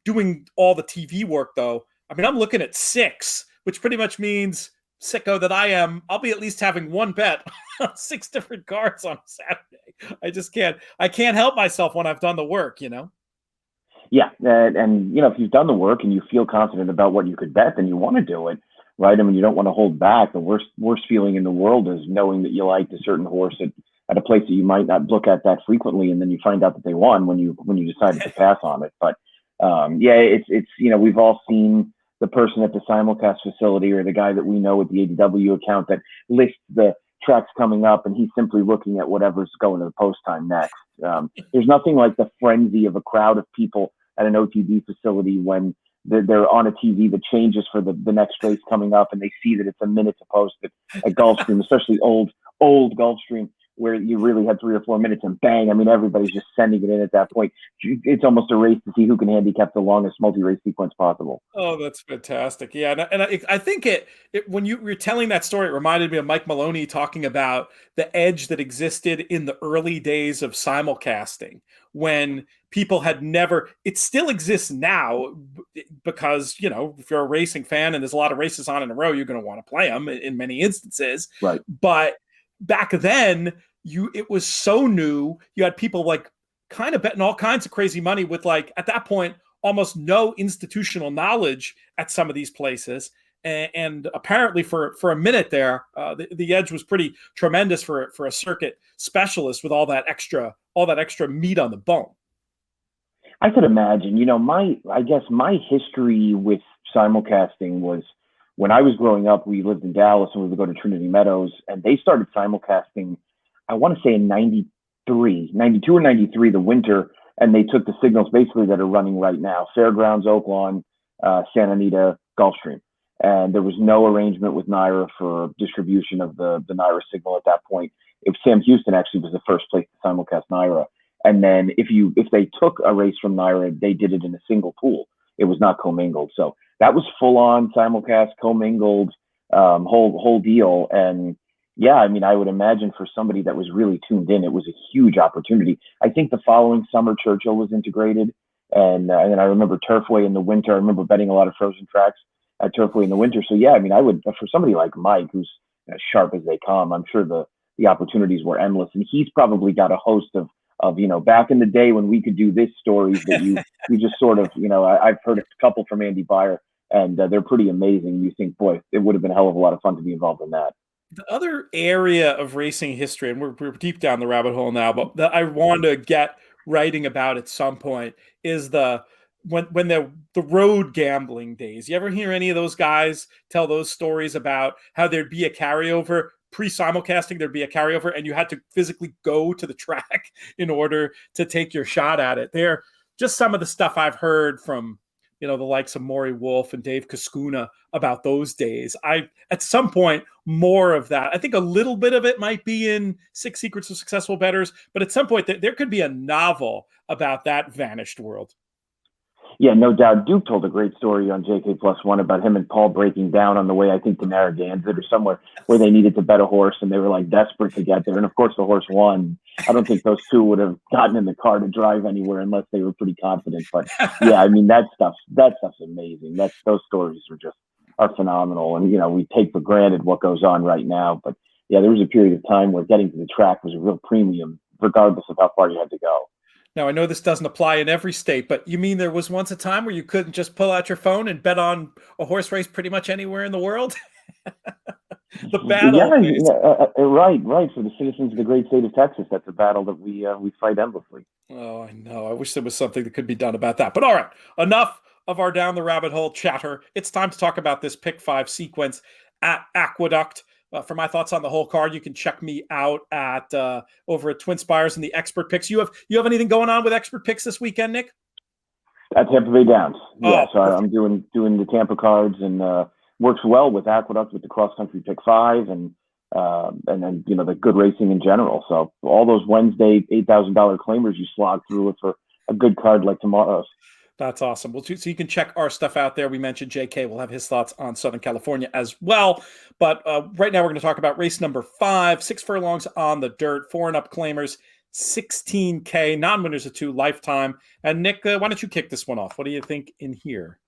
Doing all the TV work, though, I mean, I'm looking at 6, which pretty much means, sicko that I am, I'll be at least having 1 bet on 6 different cards on Saturday. I just can't. I can't help myself when I've done the work, Yeah, and if you've done the work and you feel confident about what you could bet, then you want to do it, right? I mean, you don't want to hold back. The worst feeling in the world is knowing that you liked a certain horse at a place that you might not look at that frequently, and then you find out that they won when you decided to pass on it. But it's we've all seen the person at the simulcast facility or the guy that we know at the ADW account that lists the tracks coming up, and he's simply looking at whatever's going to the post time next. There's nothing like the frenzy of a crowd of people at an OTB facility when they're on a TV that changes for the next race coming up, and they see that it's a minute to post at Gulfstream, especially old Gulfstream, where you really had 3 or 4 minutes, and bang, I mean, everybody's just sending it in at that point. It's almost a race to see who can handicap the longest multi-race sequence possible. Oh, that's fantastic. Yeah, and I think when you were telling that story, it reminded me of Mike Maloney talking about the edge that existed in the early days of simulcasting, when people had never, it still exists now because, if you're a racing fan and there's a lot of races on in a row, you're going to want to play them in many instances. Right. But back then, it was so new. You had people like kind of betting all kinds of crazy money with, like, at that point, almost no institutional knowledge at some of these places. And apparently for a minute there, the edge was pretty tremendous for a circuit specialist with all that extra meat on the bone. I could imagine. I guess my history with simulcasting was when I was growing up. We lived in Dallas, and we would go to Trinity Meadows, and they started simulcasting, I want to say in 92 or 93, the winter, and they took the signals basically that are running right now: Fairgrounds, Oaklawn, Santa Anita, Gulfstream. And there was no arrangement with NYRA for distribution of the NYRA signal at that point. If Sam Houston actually was the first place to simulcast NYRA. And then if they took a race from NYRA, they did it in a single pool. It was not commingled. So that was full on simulcast, commingled, whole deal. And yeah, I mean, I would imagine for somebody that was really tuned in, it was a huge opportunity. I think the following summer, Churchill was integrated. And then I remember Turfway in the winter. I remember betting a lot of frozen tracks at Turfway in the winter. So yeah, I mean, I would, for somebody like Mike, who's as sharp as they come, I'm sure the opportunities were endless. And he's probably got a host of back in the day when we could do this stories that you just sort of, I've heard a couple from Andy Byer, and they're pretty amazing. You think, boy, it would have been a hell of a lot of fun to be involved in that. The other area of racing history, and we're deep down the rabbit hole now, but that I want to get writing about at some point is when the road gambling days. You ever hear any of those guys tell those stories about how there'd be a carryover pre-simulcasting? There'd be a carryover and you had to physically go to the track in order to take your shot at it. They're just some of the stuff I've heard from the likes of Maury Wolf and Dave Cascuna about those days. At some point, more of that. I think a little bit of it might be in Six Secrets of Successful Bettors, but at some point there could be a novel about that vanished world. Yeah, no doubt. Duke told a great story on JK+1 about him and Paul breaking down on the way, I think, to Narragansett or somewhere where they needed to bet a horse and they were like desperate to get there. And of course, the horse won. I don't think those two would have gotten in the car to drive anywhere unless they were pretty confident. But yeah, I mean, that stuff's amazing. Those stories are phenomenal. And, we take for granted what goes on right now. But yeah, there was a period of time where getting to the track was a real premium, regardless of how far you had to go. Now, I know this doesn't apply in every state, but you mean there was once a time where you couldn't just pull out your phone and bet on a horse race pretty much anywhere in the world? The battle. Yeah, right. For the citizens of the great state of Texas, that's a battle that we fight endlessly. Oh, I know. I wish there was something that could be done about that. But all right, enough of our down the rabbit hole chatter. It's time to talk about this pick 5 sequence at Aqueduct. For my thoughts on the whole card, you can check me out at over at Twin Spires and the Expert Picks. You have anything going on with Expert Picks this weekend, Nick? At Tampa Bay Downs. Yeah, so I'm doing the Tampa cards, and works well with Aqueduct with the cross country pick 5, and then the good racing in general. So all those Wednesday $8,000 claimers you slog through it for a good card like tomorrow's. That's awesome. Well, so you can check our stuff out there. We mentioned JK. We'll have his thoughts on Southern California as well. But right now we're going to talk about race number 5, 6 furlongs on the dirt, 4 and up claimers, $16K, non-winners of 2, lifetime. And Nick, why don't you kick this one off? What do you think in here?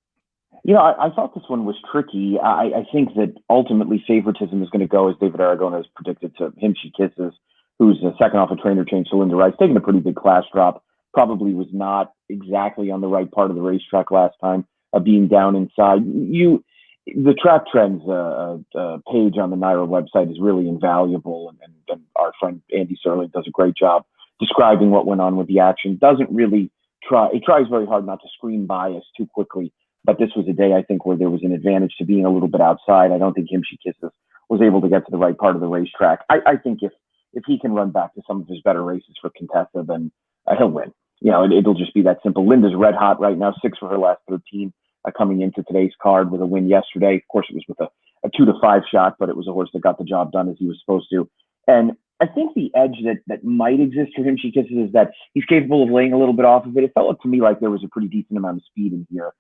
I thought this one was tricky. I think that ultimately favoritism is going to go, as David Aragona has predicted, to Him She Kisses, who's a second off a trainer change to Linda Rice, taking a pretty big class drop. Probably was not exactly on the right part of the racetrack last time, being down inside. The track trends page on the NYRA website is really invaluable, and our friend Andy Serling does a great job describing what went on with the action. Doesn't really it tries very hard not to screen bias too quickly, but this was a day, I think, where there was an advantage to being a little bit outside. I don't think Him She Kisses was able to get to the right part of the racetrack. I think if he can run back to some of his better races for Contessa, then he'll win. It'll just be that simple. Linda's red hot right now, 6 for her last 13, coming into today's card with a win yesterday. Of course, it was with a 2 to 5 shot, but it was a horse that got the job done as he was supposed to. And I think the edge that might exist for Him She Kisses is that he's capable of laying a little bit off of it. It felt to me like there was a pretty decent amount of speed in here.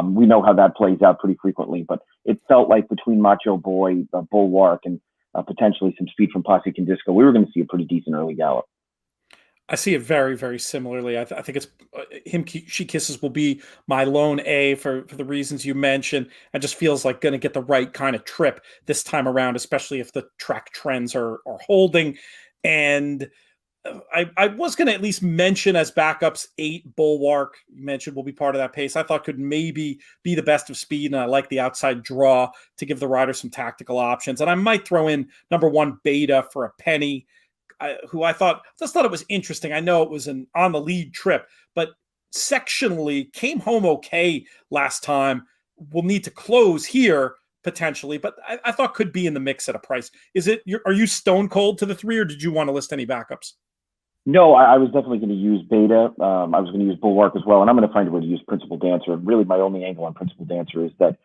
We know how that plays out pretty frequently, but it felt like between Macho Boy, Bulwark, and potentially some speed from Posse Condisco, we were going to see a pretty decent early gallop. I see it very, very similarly. I think it's Him She Kisses will be my lone A for the reasons you mentioned. It just feels like going to get the right kind of trip this time around, especially if the track trends are holding. And I was going to at least mention as backups 8 Bulwark. You mentioned will be part of that pace. I thought could maybe be the best of speed, and I like the outside draw to give the rider some tactical options. And I might throw in number 1 Beta for a penny, who I just thought it was interesting. I know it was an on the lead trip, but sectionally came home okay last time. Will need to close here potentially, but I thought could be in the mix at a price. Are you stone cold to the 3, or did you want to list any backups? No, I was definitely going to use Beta. I was going to use Bulwark as well, and I'm going to find a way to use Principal Dancer. Really, my only angle on Principal Dancer is that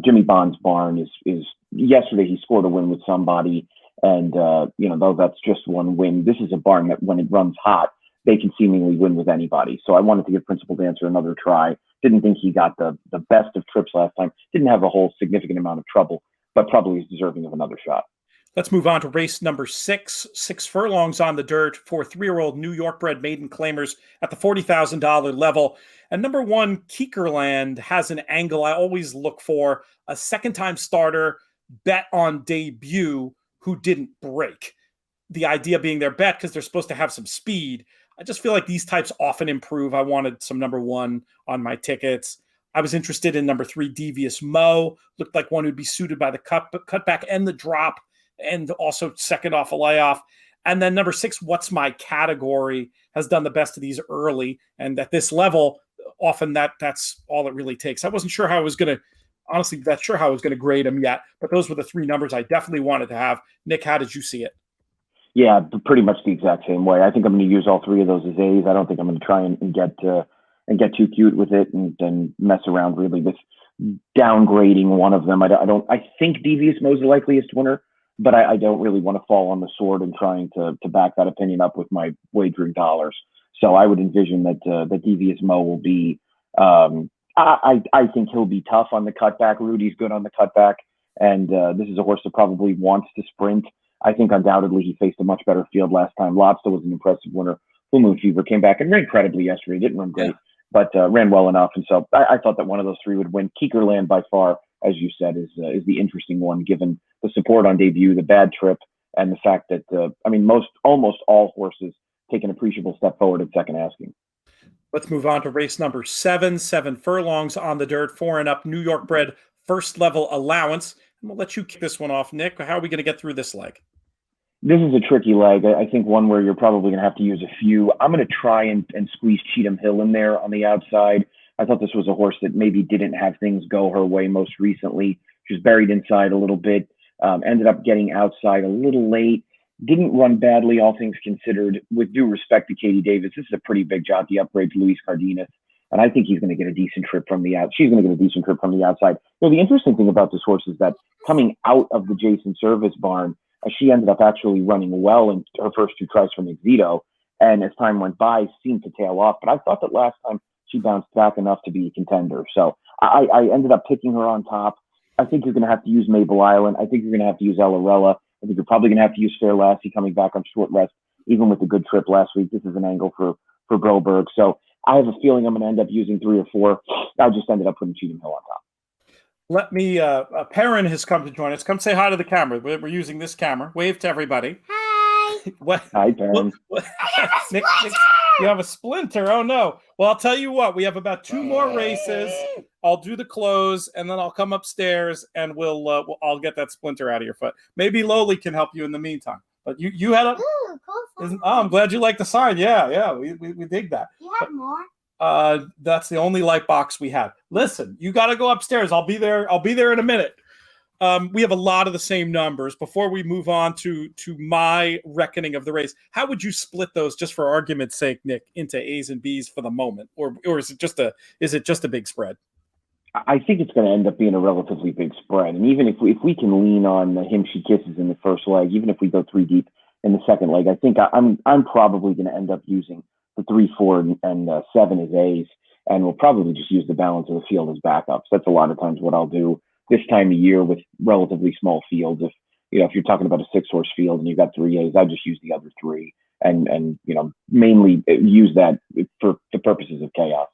Jimmy Bond's barn is yesterday he scored a win with somebody, and though that's just one win, this is a barn that when it runs hot, they can seemingly win with anybody. So I wanted to give Principal Dancer another try. Didn't think he got the best of trips last time. Didn't have a whole significant amount of trouble, but probably is deserving of another shot. Let's move on to race number 6. 6 furlongs on the dirt for 3-year-old New York-bred maiden claimers at the $40,000 level. And number 1, Keekerland has an angle I always look for. A second-time starter, bet on debut, who didn't break. The idea being their bet because they're supposed to have some speed. I just feel like these types often improve. I wanted some number 1 on my tickets. I was interested in number 3, Devious Mo. Looked like one who'd be suited by the cutback and the drop, and also second off a layoff. And then number 6, What's My Category, has done the best of these early. And at this level, often that's all it really takes. I wasn't sure how I was going to grade them yet, but those were the 3 numbers I definitely wanted to have. Nick, how did you see it? Yeah, pretty much the exact same way. I think I'm going to use all 3 of those as A's. I don't think I'm going to try and get too cute with it and mess around really with downgrading one of them. I think Devious Mo is the likeliest winner, but I don't really want to fall on the sword and trying to back that opinion up with my wagering dollars. So I would envision that Devious Mo will be. I think he'll be tough on the cutback. Rudy's good on the cutback, and this is a horse that probably wants to sprint. I think undoubtedly he faced a much better field last time. Lobster was an impressive winner. Full Moon Fever came back and ran credibly yesterday. Didn't run great, but ran well enough. And so I thought that one of those 3 would win. Keekerland by far, as you said, is the interesting one, given the support on debut, the bad trip, and the fact that almost all horses take an appreciable step forward at second asking. Let's move on to race number 7. 7 furlongs on the dirt, 4 and up, New York bred first level allowance. And we'll let you kick this one off, Nick. How are we going to get through this leg? This is a tricky leg. I think one where you're probably going to have to use a few. I'm going to try and squeeze Cheatham Hill in there on the outside. I thought this was a horse that maybe didn't have things go her way most recently. She was buried inside a little bit, ended up getting outside a little late, didn't run badly, all things considered. With due respect to Katie Davis, this is a pretty big job, the upgrade to Luis Cardenas. And I think he's going to get a decent trip from the out. She's going to get a decent trip from the outside. The interesting thing about this horse is that coming out of the Jason Service barn, she ended up actually running well in her first 2 tries from Exito, and as time went by, seemed to tail off. But I thought that last time she bounced back enough to be a contender. So I ended up picking her on top. I think you're going to have to use Mabel Island. I think you're going to have to use Ellarella. I think you're probably going to have to use Fair Lassie coming back on short rest, even with the good trip last week. This is an angle for Broberg. So I have a feeling I'm going to end up using 3 or 4. I just ended up putting Cheatham Hill on top. Let me, Perrin has come to join us. Come say hi to the camera. We're using this camera. Wave to everybody. Hi. What? Hi, Perrin. Nick, you have a splinter. Oh, no. Well, I'll tell you what. We have about 2 more races. I'll do the close, and then I'll come upstairs, and I'll get that splinter out of your foot. Maybe Loli can help you in the meantime. But you had a... Ooh, cool. I'm glad you like the sign. Yeah. We dig that. You have more? That's the only light box we have. Listen, you got to go upstairs. I'll be there in a minute. We have a lot of the same numbers. Before we move on to my reckoning of the race, how would you split those, just for argument's sake, Nick, into A's and B's for the moment, or is it just a big spread? I think it's going to end up being a relatively big spread, and even if we can lean on the him she kisses in the first leg, even if we go 3 deep in the second leg, I think I'm probably going to end up using the 3, 4, and 7 as A's, and we'll probably just use the balance of the field as backups. That's a lot of times what I'll do this time of year with relatively small fields. If you're talking about a 6-horse field and you've got 3 A's, I just use the other 3 and mainly use that for the purposes of chaos.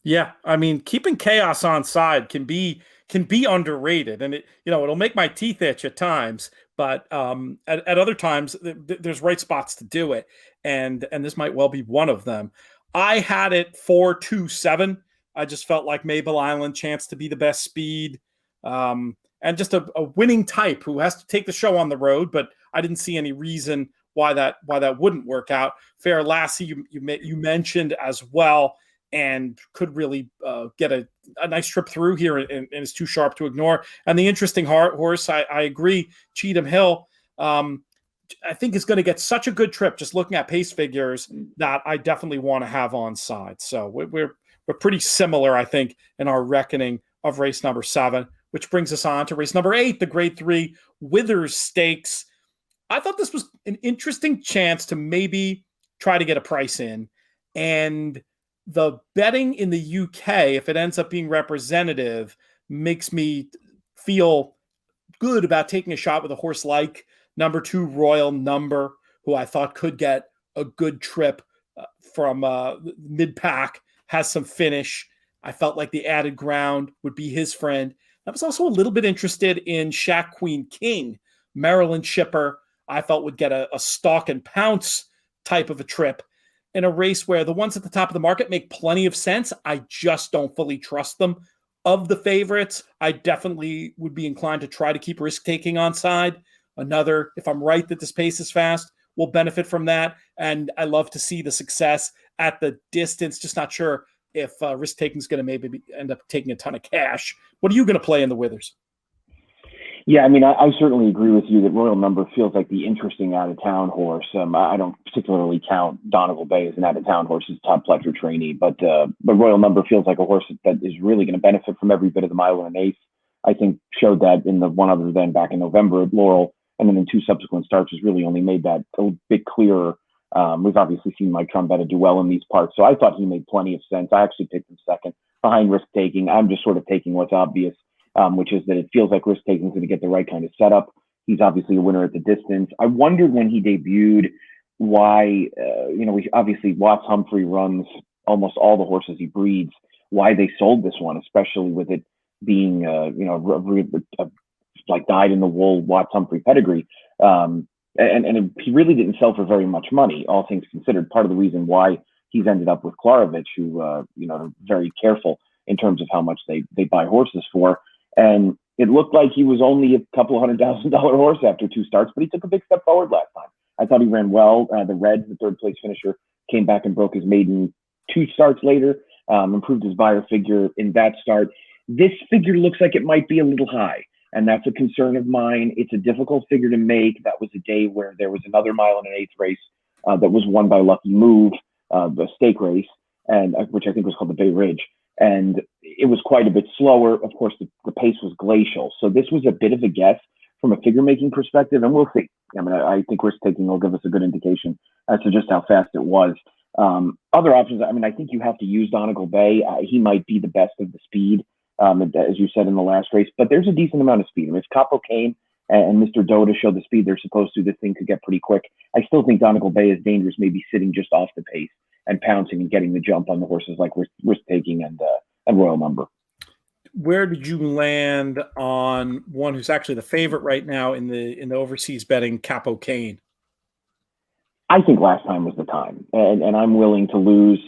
Yeah, I mean, keeping chaos on side can be underrated, and it'll make my teeth itch at times. But at other times, there's right spots to do it, and this might well be one of them. I had it 4-2-7. I just felt like Mabel Island chance to be the best speed, and just a winning type who has to take the show on the road. But I didn't see any reason why that wouldn't work out. Fair Lassie, you mentioned as well, and could really get a nice trip through here, and is too sharp to ignore. And the interesting horse, I agree, Cheatham Hill, I think is going to get such a good trip just looking at pace figures that I definitely want to have on side. So we're pretty similar, I think, in our reckoning of race number 7, which brings us on to race number 8, the Grade 3 Withers Stakes. I thought this was an interesting chance to maybe try to get a price in, and the betting in the UK, if it ends up being representative, makes me feel good about taking a shot with a horse like number 2 Royal Number, who I thought could get a good trip from mid-pack, has some finish. I felt like the added ground would be his friend. I was also a little bit interested in Shack Queen King, Maryland shipper. I felt would get a stalk and pounce type of a trip in a race where the ones at the top of the market make plenty of sense. I just don't fully trust them. Of the favorites, I definitely would be inclined to try to keep risk-taking on side. Another, if I'm right that this pace is fast, will benefit from that. And I love to see the success at the distance. Just not sure if risk-taking is going to maybe end up taking a ton of cash. What are you going to play in the Withers? Yeah, I mean, I certainly agree with you that Royal Number feels like the interesting out-of-town horse. I don't particularly count Donegal Bay as an out-of-town horse, as top Pletcher trainee, but Royal Number feels like a horse that is really going to benefit from every bit of the mile and an eighth. I think showed that in the one other than back in November at Laurel, and then in 2 subsequent starts has really only made that a bit clearer. We've obviously seen Mike Trombetta do well in these parts, so I thought he made plenty of sense. I actually picked him second behind risk-taking. I'm just sort of taking what's obvious. Which is that it feels like risk-taking is going to get the right kind of setup. He's obviously a winner at the distance. I wondered when he debuted why, obviously Watts Humphrey runs almost all the horses he breeds, why they sold this one, especially with it being, like dyed-in-the-wool Watts Humphrey pedigree. He really didn't sell for very much money, all things considered. Part of the reason why he's ended up with Klarovich, who, are very careful in terms of how much they buy horses for. And it looked like he was only a couple of $100,000 horse after 2 starts, but he took a big step forward last time. I thought he ran well. The Reds, the 3rd place finisher, came back and broke his maiden 2 starts later, improved his buyer figure in that start. This figure looks like it might be a little high, and that's a concern of mine. It's a difficult figure to make. That was a day where there was another mile and an eighth race that was won by Lucky Move, the stake race, and which I think was called the Bay Ridge. And it was quite a bit slower. Of course, the pace was glacial. So this was a bit of a guess from a figure-making perspective, and we'll see. I mean, I think risk-taking will give us a good indication as to just how fast it was. Other options, I mean, I think you have to use Donegal Bay. He might be the best of the speed, as you said in the last race, but there's a decent amount of speed. I mean, if Capo Cane and Mr. Doda show the speed they're supposed to, this thing could get pretty quick. I still think Donegal Bay is dangerous, maybe sitting just off the pace and pouncing and getting the jump on the horses like risk-taking and Royal Number. Where did you land on one who's actually the favorite right now in the overseas betting, Capo Cane? I think last time was the time, and I'm willing to lose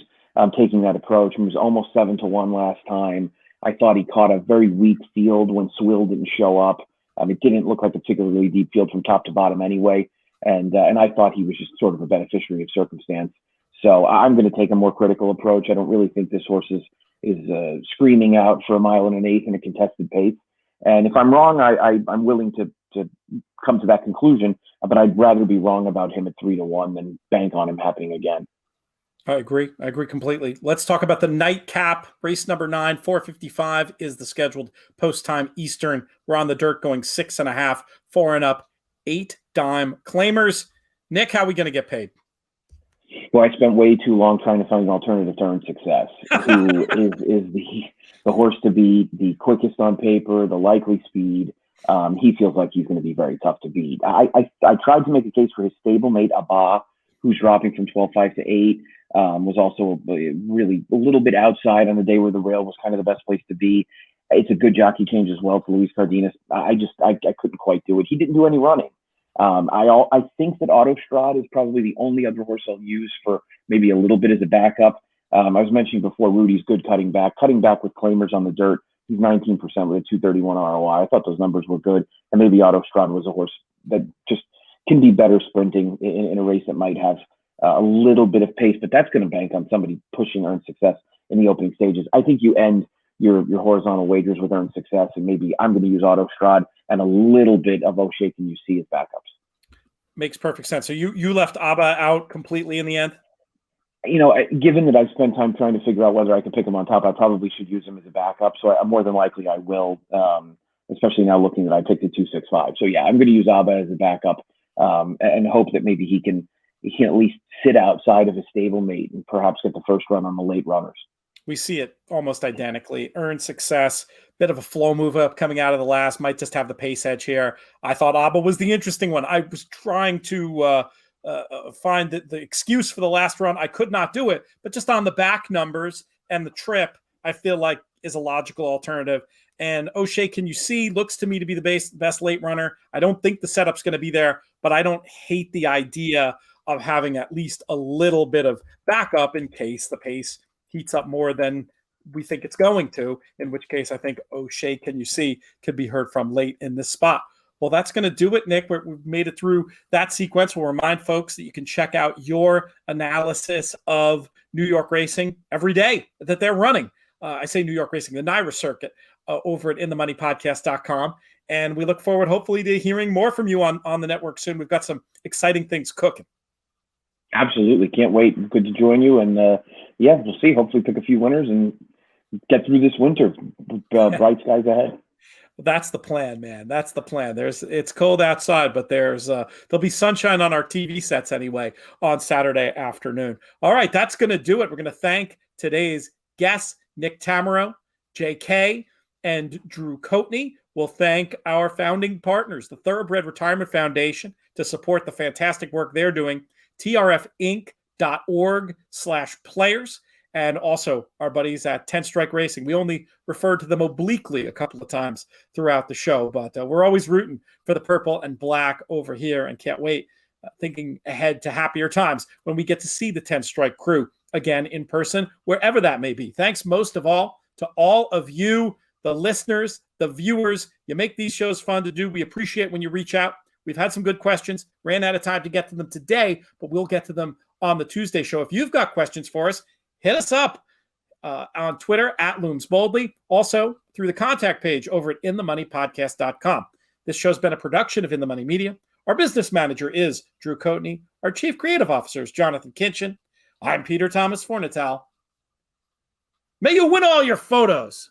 taking that approach. It was almost 7-1 last time. I thought he caught a very weak field when Swill didn't show up. It didn't look like a particularly deep field from top to bottom anyway, and I thought he was just sort of a beneficiary of circumstance. So I'm going to take a more critical approach. I don't really think this horse is screaming out for a mile and an eighth in a contested pace. And if I'm wrong, I'm willing to come to that conclusion, but I'd rather be wrong about him at 3-1 than bank on him happening again. I agree completely. Let's talk about the nightcap. Race number 9, 4:55 is the scheduled post time Eastern. We're on the dirt going 6.5, 4 and up, 8 dime claimers. Nick, how are we going to get paid? Well, I spent way too long trying to find an alternative to Earn Success, who is the horse to beat, the quickest on paper, the likely speed. He feels like he's going to be very tough to beat. I tried to make a case for his stablemate, Abba, who's dropping from 12.5 to 8, was also really a little bit outside on the day where the rail was kind of the best place to be. It's a good jockey change as well to Luis Cardenas. I couldn't quite do it. He didn't do any running. I think that Autostrad is probably the only other horse I'll use for maybe a little bit as a backup. I was mentioning before, Rudy's good cutting back with claimers on the dirt. He's 19% with a 231 ROI. I thought those numbers were good. And maybe Autostrad was a horse that just can be better sprinting in a race that might have a little bit of pace, but that's going to bank on somebody pushing earned success in the opening stages. I think you end your horizontal wagers with earned success, and maybe I'm going to use Autostrad and a little bit of O'Shea Can You See as backups. Makes perfect sense. So you left Abba out completely in the end? Given that I've spent time trying to figure out whether I can pick him on top, I probably should use him as a backup. So more than likely I will, especially now looking that I picked a 265. So yeah, I'm going to use Abba as a backup and hope that maybe he can at least sit outside of his stablemate and perhaps get the first run on the late runners. We see it almost identically. Earned success, bit of a flow move up coming out of the last, might just have the pace edge here. I thought Abba was the interesting one. I was trying to find the excuse for the last run. I could not do it, but just on the back numbers and the trip, I feel like is a logical alternative. And O'Shea Can You See looks to me to be the best late runner. I don't think the setup's going to be there, but I don't hate the idea of having at least a little bit of backup in case the pace heats up more than we think it's going to, in which case I think O'Shea Can You See could be heard from late in this spot. Well, that's going to do it, Nick. We've made it through that sequence. We'll remind folks that you can check out your analysis of New York racing every day that they're running. I say New York racing, the NYRA circuit, over at inthemoneypodcast.com. And we look forward, hopefully, to hearing more from you on the network soon. We've got some exciting things cooking. Absolutely. Can't wait. Good to join you. And we'll see. Hopefully pick a few winners and get through this winter. Bright skies ahead. That's the plan, man. That's the plan. It's cold outside, but there'll be sunshine on our TV sets anyway on Saturday afternoon. All right, that's going to do it. We're going to thank today's guests, Nick Tammaro, JK, and Drew Coatney. We'll thank our founding partners, the Thoroughbred Retirement Foundation, to support the fantastic work they're doing, trfinc.org/players. And also our buddies at 10 Strike Racing. We only referred to them obliquely a couple of times throughout the show, but we're always rooting for the purple and black over here and can't wait, thinking ahead to happier times when we get to see the 10 Strike crew again in person, wherever that may be. Thanks most of all to all of you, the listeners, the viewers. You make these shows fun to do. We appreciate when you reach out. We've had some good questions. Ran out of time to get to them today, but we'll get to them on the Tuesday show. If you've got questions for us, hit us up on Twitter at Looms Boldly. Also through the contact page over at inthemoneypodcast.com. This show's been a production of In the Money Media. Our business manager is Drew Coatney. Our chief creative officer is Jonathan Kinchin. I'm Peter Thomas Fornatal. May you win all your photos.